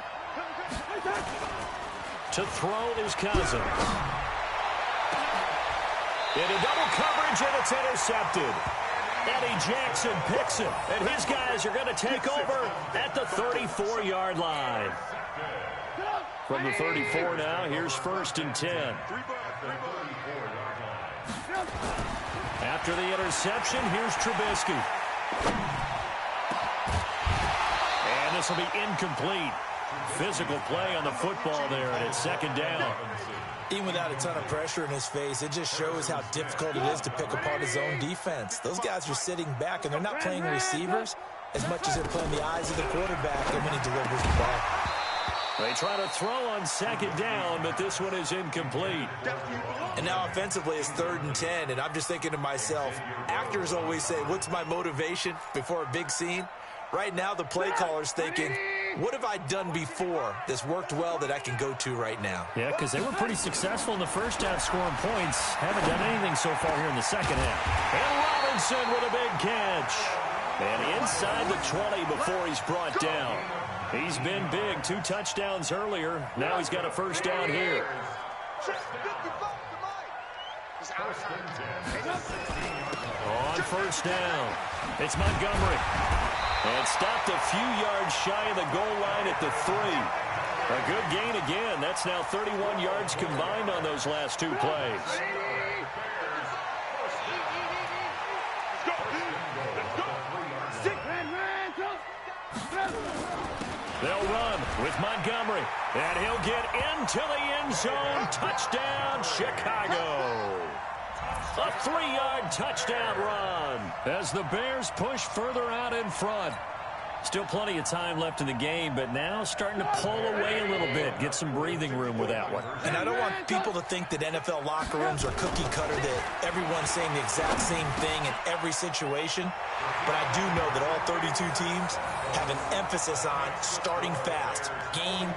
To throw is Cousins. Into double coverage, and it's intercepted. Eddie Jackson picks it, and his guys are going to take over at the 34-yard line. From the 34 now, here's 1st and 10. After the interception, here's Trubisky. And this will be incomplete. Physical play on the football there, and it's 2nd down. Even without a ton of pressure in his face, it just shows how difficult it is to pick apart his own defense. Those guys are sitting back, and they're not playing receivers as much as they're playing the eyes of the quarterback and when he delivers the ball. They try to throw on 2nd down, but this one is incomplete. And now offensively it's 3rd and 10, and I'm just thinking to myself, actors always say, what's my motivation before a big scene? Right now the play caller's thinking, what have I done before that's worked well that I can go to right now? Yeah, because they were pretty successful in the first half scoring points. Haven't done anything so far here in the second half. And Robinson with a big catch. And inside the 20 before he's brought down. He's been big. 2 touchdowns earlier. Now he's got a 1st down here. On 1st down, it's Montgomery. And stopped a few yards shy of the goal line at the 3. A good gain again. That's now 31 yards combined on those last 2 plays. They'll run with Montgomery, and he'll get into the end zone. Touchdown, Chicago. A 3-yard touchdown run as the Bears push further out in front. Still plenty of time left in the game, but now starting to pull away a little bit. Get some breathing room with that one. And I don't want people to think that NFL locker rooms are cookie cutter, that everyone's saying the exact same thing in every situation. But I do know that all 32 teams have an emphasis on starting fast. Game,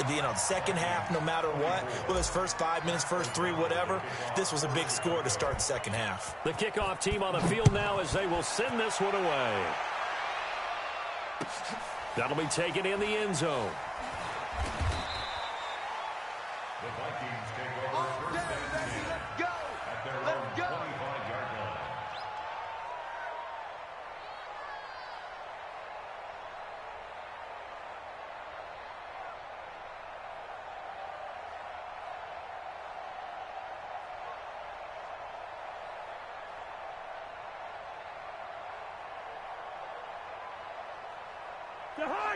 the second half, no matter what. Whether it's first 5 minutes, first 3, whatever. This was a big score to start the second half. The kickoff team on the field now as they will send this one away. That'll be taken in the end zone. The Vikings take over 1st and 10 at their own 25-yard line.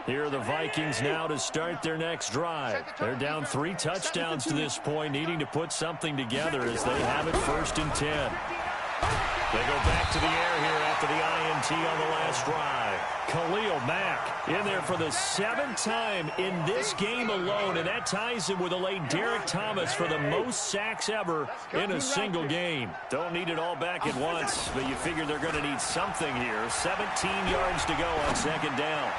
Here are the Vikings now to start their next drive. They're down 3 touchdowns to this point, needing to put something together as they have it 1st and 10. They go back to the air here after the INT on the last drive. Khalil Mack in there for the 7th time in this game alone, and that ties him with a late Derek Thomas for the most sacks ever in a single game. Don't need it all back at once, but you figure they're going to need something here. 17 yards to go on 2nd down.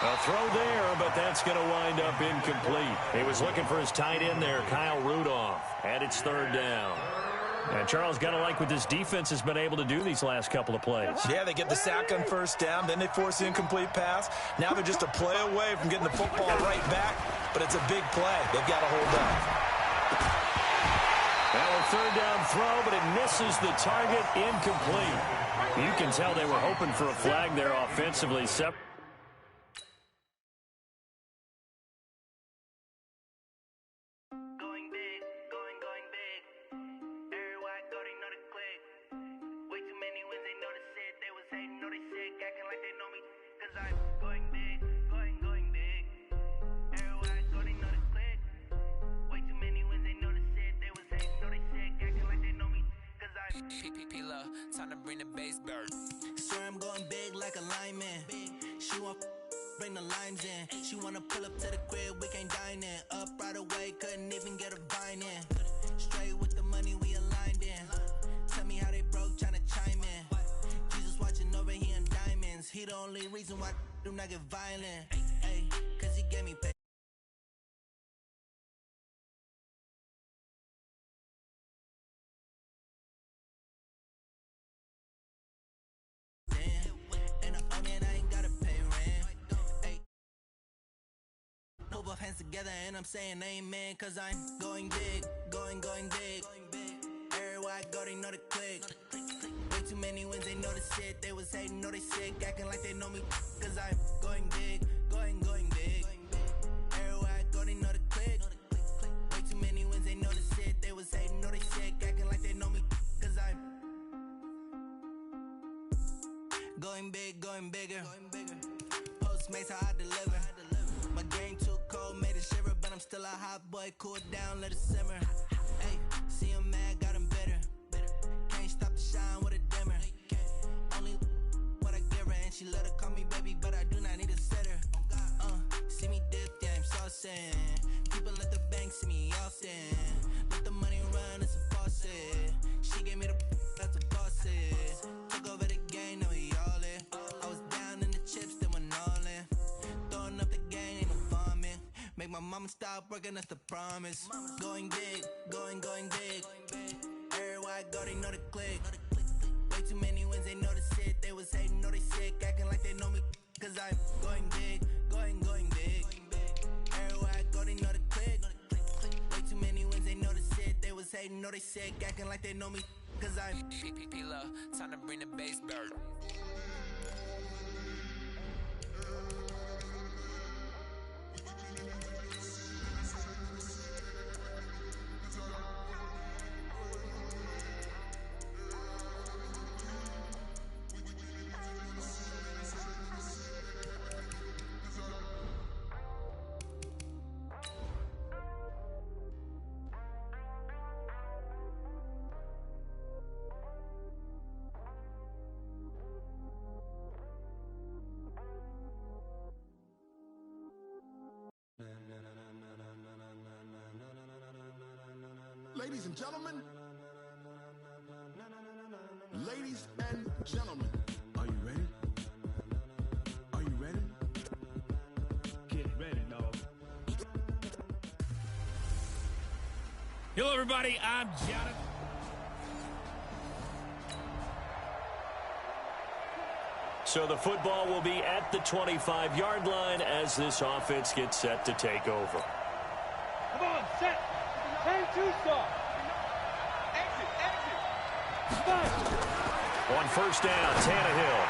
A throw there, but that's going to wind up incomplete. He was looking for his tight end there, Kyle Rudolph, and it's 3rd down. And Charles, got to like what this defense has been able to do these last couple of plays. Yeah, they get the sack on first down, then they force the incomplete pass. Now they're just a play away from getting the football right back, but it's a big play. They've got to hold up. Now a third down throw, but it misses the target, incomplete. You can tell they were hoping for a flag there offensively. Time to bring the base bird. Swear I'm going big like a lineman. She want bring the lines in. She wanna pull up to the crib, we can't dine in. Up right away, couldn't even get a vine in. Straight with the money we aligned in. Tell me how they broke, tryna chime in. Jesus watching over here in diamonds. He the only reason why I do not get violent. Ay, cause he gave me pay. Both hands together and I'm saying amen, cause I'm going big, going big. Everywhere I go, they know the click. Way too many wins, they know the shit. They was hating, know they sick, acting like they know me, cause I'm going big, going big. Everywhere I go, they know the click. Way too many wins, they know the shit. They was hating, know they sick, acting like they know me, cause I'm going big, going bigger. Postmates how I deliver. My game too cold, made it shiver, but I'm still a hot boy. Cool it down, let it simmer. Hey, see him mad, got him bitter. Can't stop the shine with a dimmer. Only what I give her, and she let her call me baby, but I do not need a sitter. See me dip, yeah, I'm saucing. People let the bank see me often. Let the money run, it's a faucet. She gave me the that's a faucet. Took over the game, now we all in. I was down in the chips, then went all in. Throwing up the game, ain't no vomit. Make my mama stop working, that's the promise. Going big, going big. Everywhere I go, they know the click. Way too many wins, they know the shit. They was hating, know they sick, acting like they know me, cause I'm going big, going big. Everywhere I go, they know the click. Way too many wins, they know the shit. They was hating, know they sick, acting like they know me, cause I'm time to bring the base bird. Ladies and gentlemen, ladies and gentlemen, are you ready? Are you ready? Get ready, dog. Hello, everybody. I'm Jonathan. So the football will be at the 25-yard line as this offense gets set to take over. Come on, set. 10-2 start. Exit. On first down, Tannehill.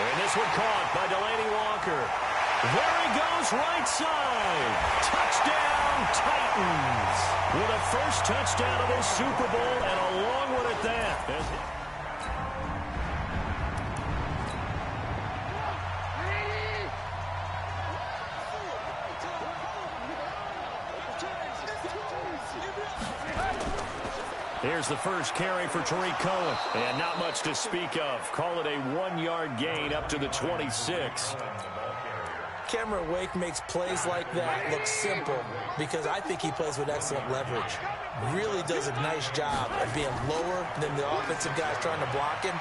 And this one caught by Delaney Walker. There he goes, right side. Touchdown, Titans. With a first touchdown of this Super Bowl, and a long one at that. Here's the first carry for Tariq Cohen. And not much to speak of. Call it a 1-yard gain up to the 26. Cameron Wake makes plays like that look simple because I think he plays with excellent leverage. Really does a nice job of being lower than the offensive guys trying to block him,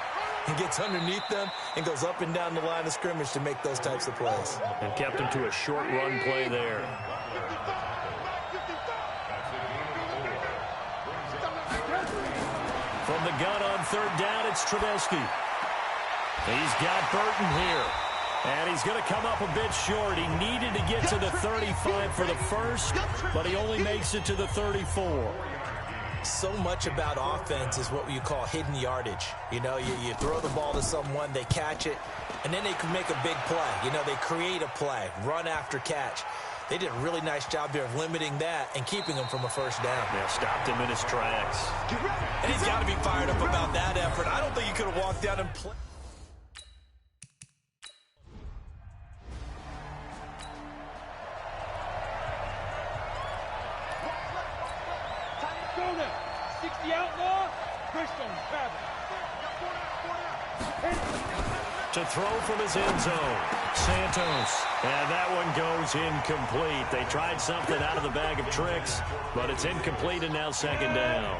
and gets underneath them and goes up and down the line of scrimmage to make those types of plays. And kept him to a short run play there. From the gun on third down, it's Trubisky. He's got Burton here. And he's going to come up a bit short. He needed to get to the 35 for the first, but he only makes it to the 34. So much about offense is what you call hidden yardage. You know, you throw the ball to someone, they catch it, and then they can make a big play. You know, they create a play, run after catch. They did a really nice job there of limiting that and keeping him from a first down. Yeah, stopped him in his tracks. And he's got to be fired up about that effort. I don't think he could have walked down and played. To throw from his end zone, Santos. And that one goes incomplete. They tried something out of the bag of tricks, but it's incomplete and now second down.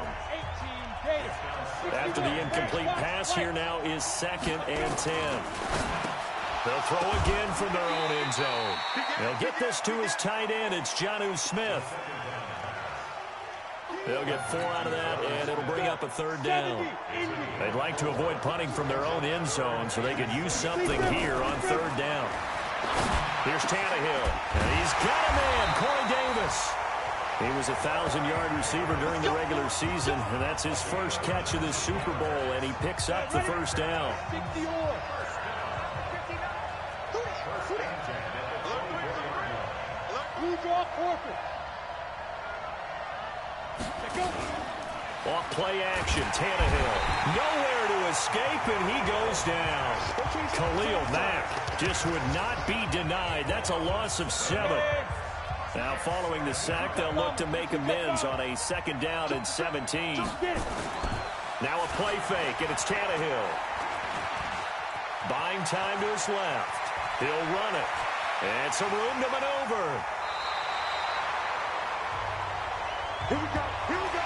After the incomplete pass, here now is 2nd and 10. They'll throw again from their own end zone. They'll get this to his tight end. It's Jonnu Smith. They'll get 4 out of that, and it'll bring up a 3rd down. They'd like to avoid punting from their own end zone so they could use something here on 3rd down. Here's Tannehill, and he's got a man, Corey Davis. He was a 1,000-yard receiver during the regular season, and that's his first catch of this Super Bowl, and he picks up the first down. Off play action, Tannehill. Nowhere to escape, and he goes down. Khalil Mack just would not be denied. That's a loss of 7. Now following the sack, they'll look to make amends on a 2nd down and 17. Now a play fake, and it's Tannehill. Buying time to his left. He'll run it. And some room to maneuver. Here we go. Here we go.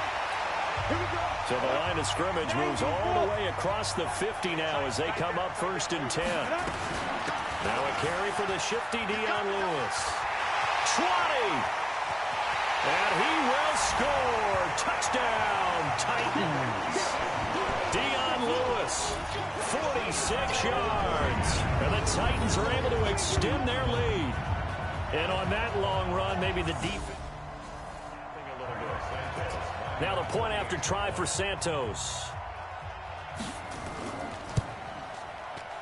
Here we go. So the line of scrimmage moves all the way across the 50 now as they come up 1st and 10. Now a carry for the shifty Dion Lewis. 20. And he will score. Touchdown, Titans. Dion Lewis, 46 yards. And the Titans are able to extend their lead. And on that long run, maybe the defense. Now the point after try for Santos.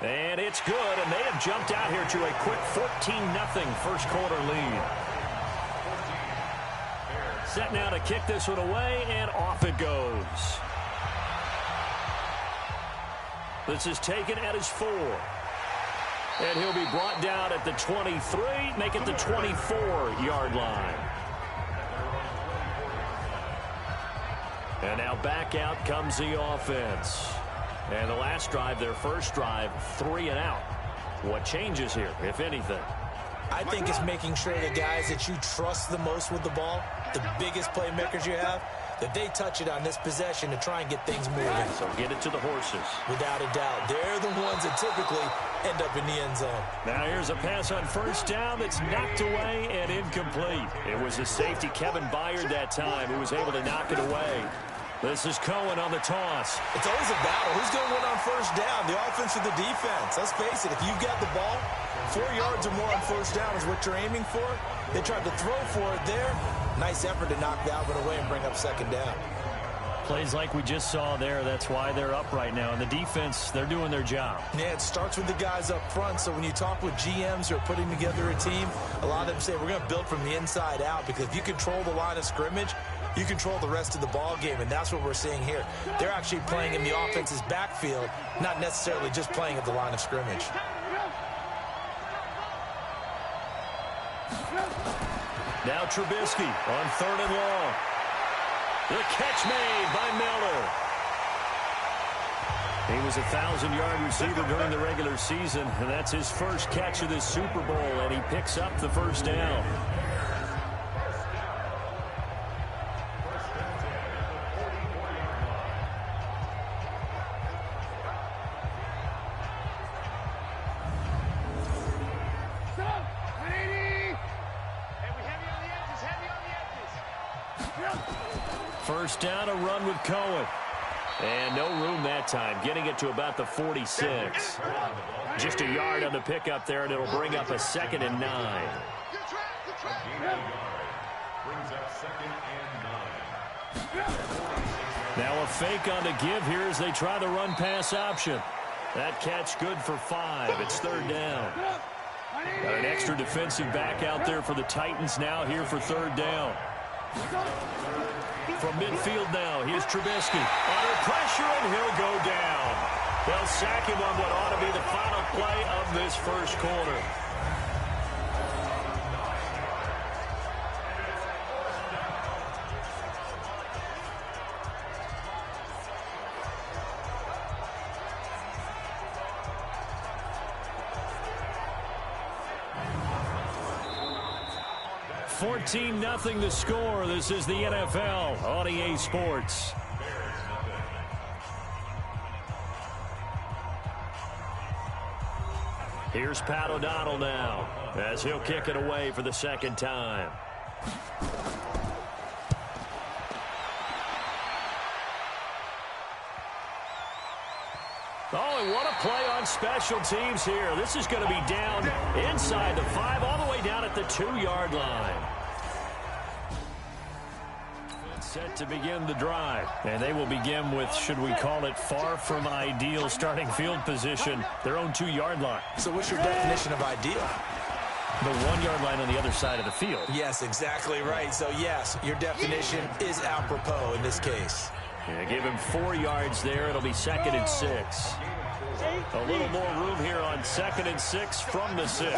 And it's good, and they have jumped out here to a quick 14-0 first quarter lead. Set now to kick this one away, and off it goes. This is taken at his 4. And he'll be brought down at the 23, make it the 24-yard line. And now back out comes the offense. And the last drive, their first drive, 3 and out. What changes here, if anything? I think it's making sure the guys that you trust the most with the ball, the biggest playmakers you have, that they touch it on this possession to try and get things moving. So get it to the horses. Without a doubt. They're the ones that typically end up in the end zone. Now here's a pass on first down that's knocked away and incomplete. It was the safety Kevin Byard that time who was able to knock it away. This is Cohen on the toss. It's always a battle. Who's going to win on first down? The offense or the defense? Let's face it, if you've got the ball, 4 yards or more on first down is what you're aiming for. They tried to throw for it there. Nice effort to knock that one away and bring up second down. Plays like we just saw there. That's why they're up right now. And the defense, they're doing their job. Yeah, it starts with the guys up front. So when you talk with GMs who are putting together a team, a lot of them say we're going to build from the inside out, because if you control the line of scrimmage, you control the rest of the ball game, and that's what we're seeing here. They're actually playing in the offense's backfield, not necessarily just playing at the line of scrimmage. Now Trubisky on 3rd and long. The catch made by Miller. He was a 1,000-yard receiver during the regular season, and that's his first catch of this Super Bowl, and he picks up the first down. First down, a run with Cohen. And no room that time, getting it to about the 46. Just a yard on the pickup there, and it'll bring up a 2nd and 9. Brings up 2nd and 9. Now a fake on the give here as they try the run-pass option. That catch good for 5. It's 3rd down. Got an extra defensive back out there for the Titans now here for 3rd down. From midfield now, here's Trubisky. Under pressure, and he'll go down. They'll sack him on what ought to be the final play of this first quarter. $14-0 the score. This is the NFL on EA Sports. Here's Pat O'Donnell now as he'll kick it away for the 2nd time. Oh, and what a play on special teams here. This is going to be down inside the 5, all the way down at the 2-yard line. Set to begin the drive. And they will begin with, should we call it, far from ideal starting field position, their own 2-yard line. So what's your definition of ideal? The 1-yard line on the other side of the field. Yes, exactly right. So, yes, your definition is apropos in this case. Yeah, give him 4 yards there. It'll be 2nd and 6. A little more room here on 2nd and 6 from the 6.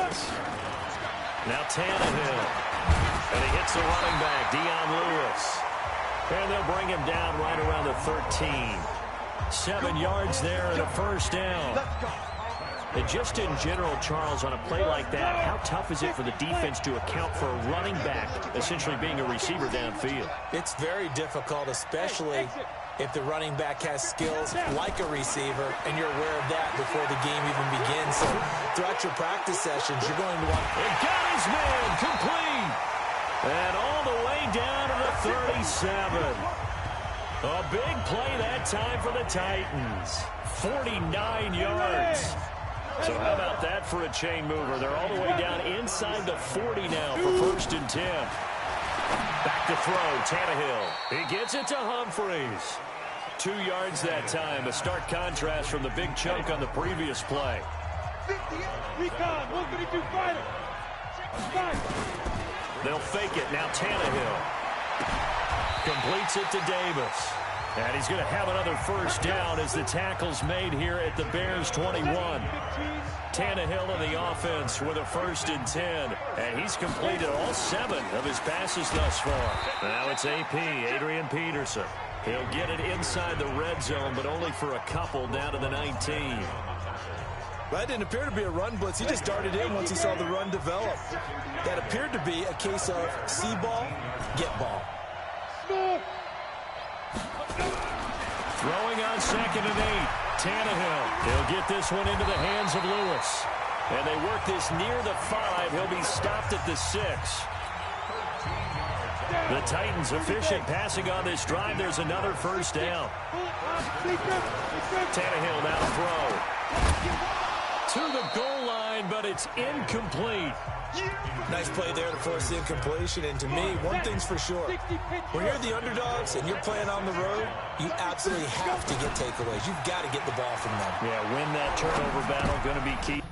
Now Tannehill. And he hits the running back, Dion Lewis. And they'll bring him down right around the 13. 7 yards there and a 1st down. And just in general, Charles, on a play like that, how tough is it for the defense to account for a running back essentially being a receiver downfield? It's very difficult, especially if the running back has skills like a receiver, and you're aware of that before the game even begins. So throughout your practice sessions, you're going to want... It got his man complete. And all the way down to the 37. A big play that time for the Titans. 49 yards. So how about that for a chain mover? They're all the way down inside the 40 now for 1st and 10. Back to throw, Tannehill. He gets it to Humphreys. 2 yards that time. A stark contrast from the big chunk on the previous play. Recon, 132 fighter. They'll fake it. Now Tannehill completes it to Davis. And he's going to have another 1st down as the tackle's made here at the Bears 21. Tannehill in the offense with a 1st and 10. And he's completed all 7 of his passes thus far. Now it's AP, Adrian Peterson. He'll get it inside the red zone, but only for a couple down to the 19. That didn't appear to be a run blitz. He just darted in once he saw the run develop. That appeared to be a case of see ball, get ball. Throwing on 2nd and 8. Tannehill. He'll get this one into the hands of Lewis. And they work this near the 5. He'll be stopped at the 6. The Titans efficient passing on this drive. There's another 1st down. Tannehill now throw. To the goal line, but it's incomplete. Nice play there to force the incompletion. And to me, one thing's for sure. When you're the underdogs and you're playing on the road, you absolutely have to get takeaways. You've got to get the ball from them. Yeah, win that turnover battle. Going to be key.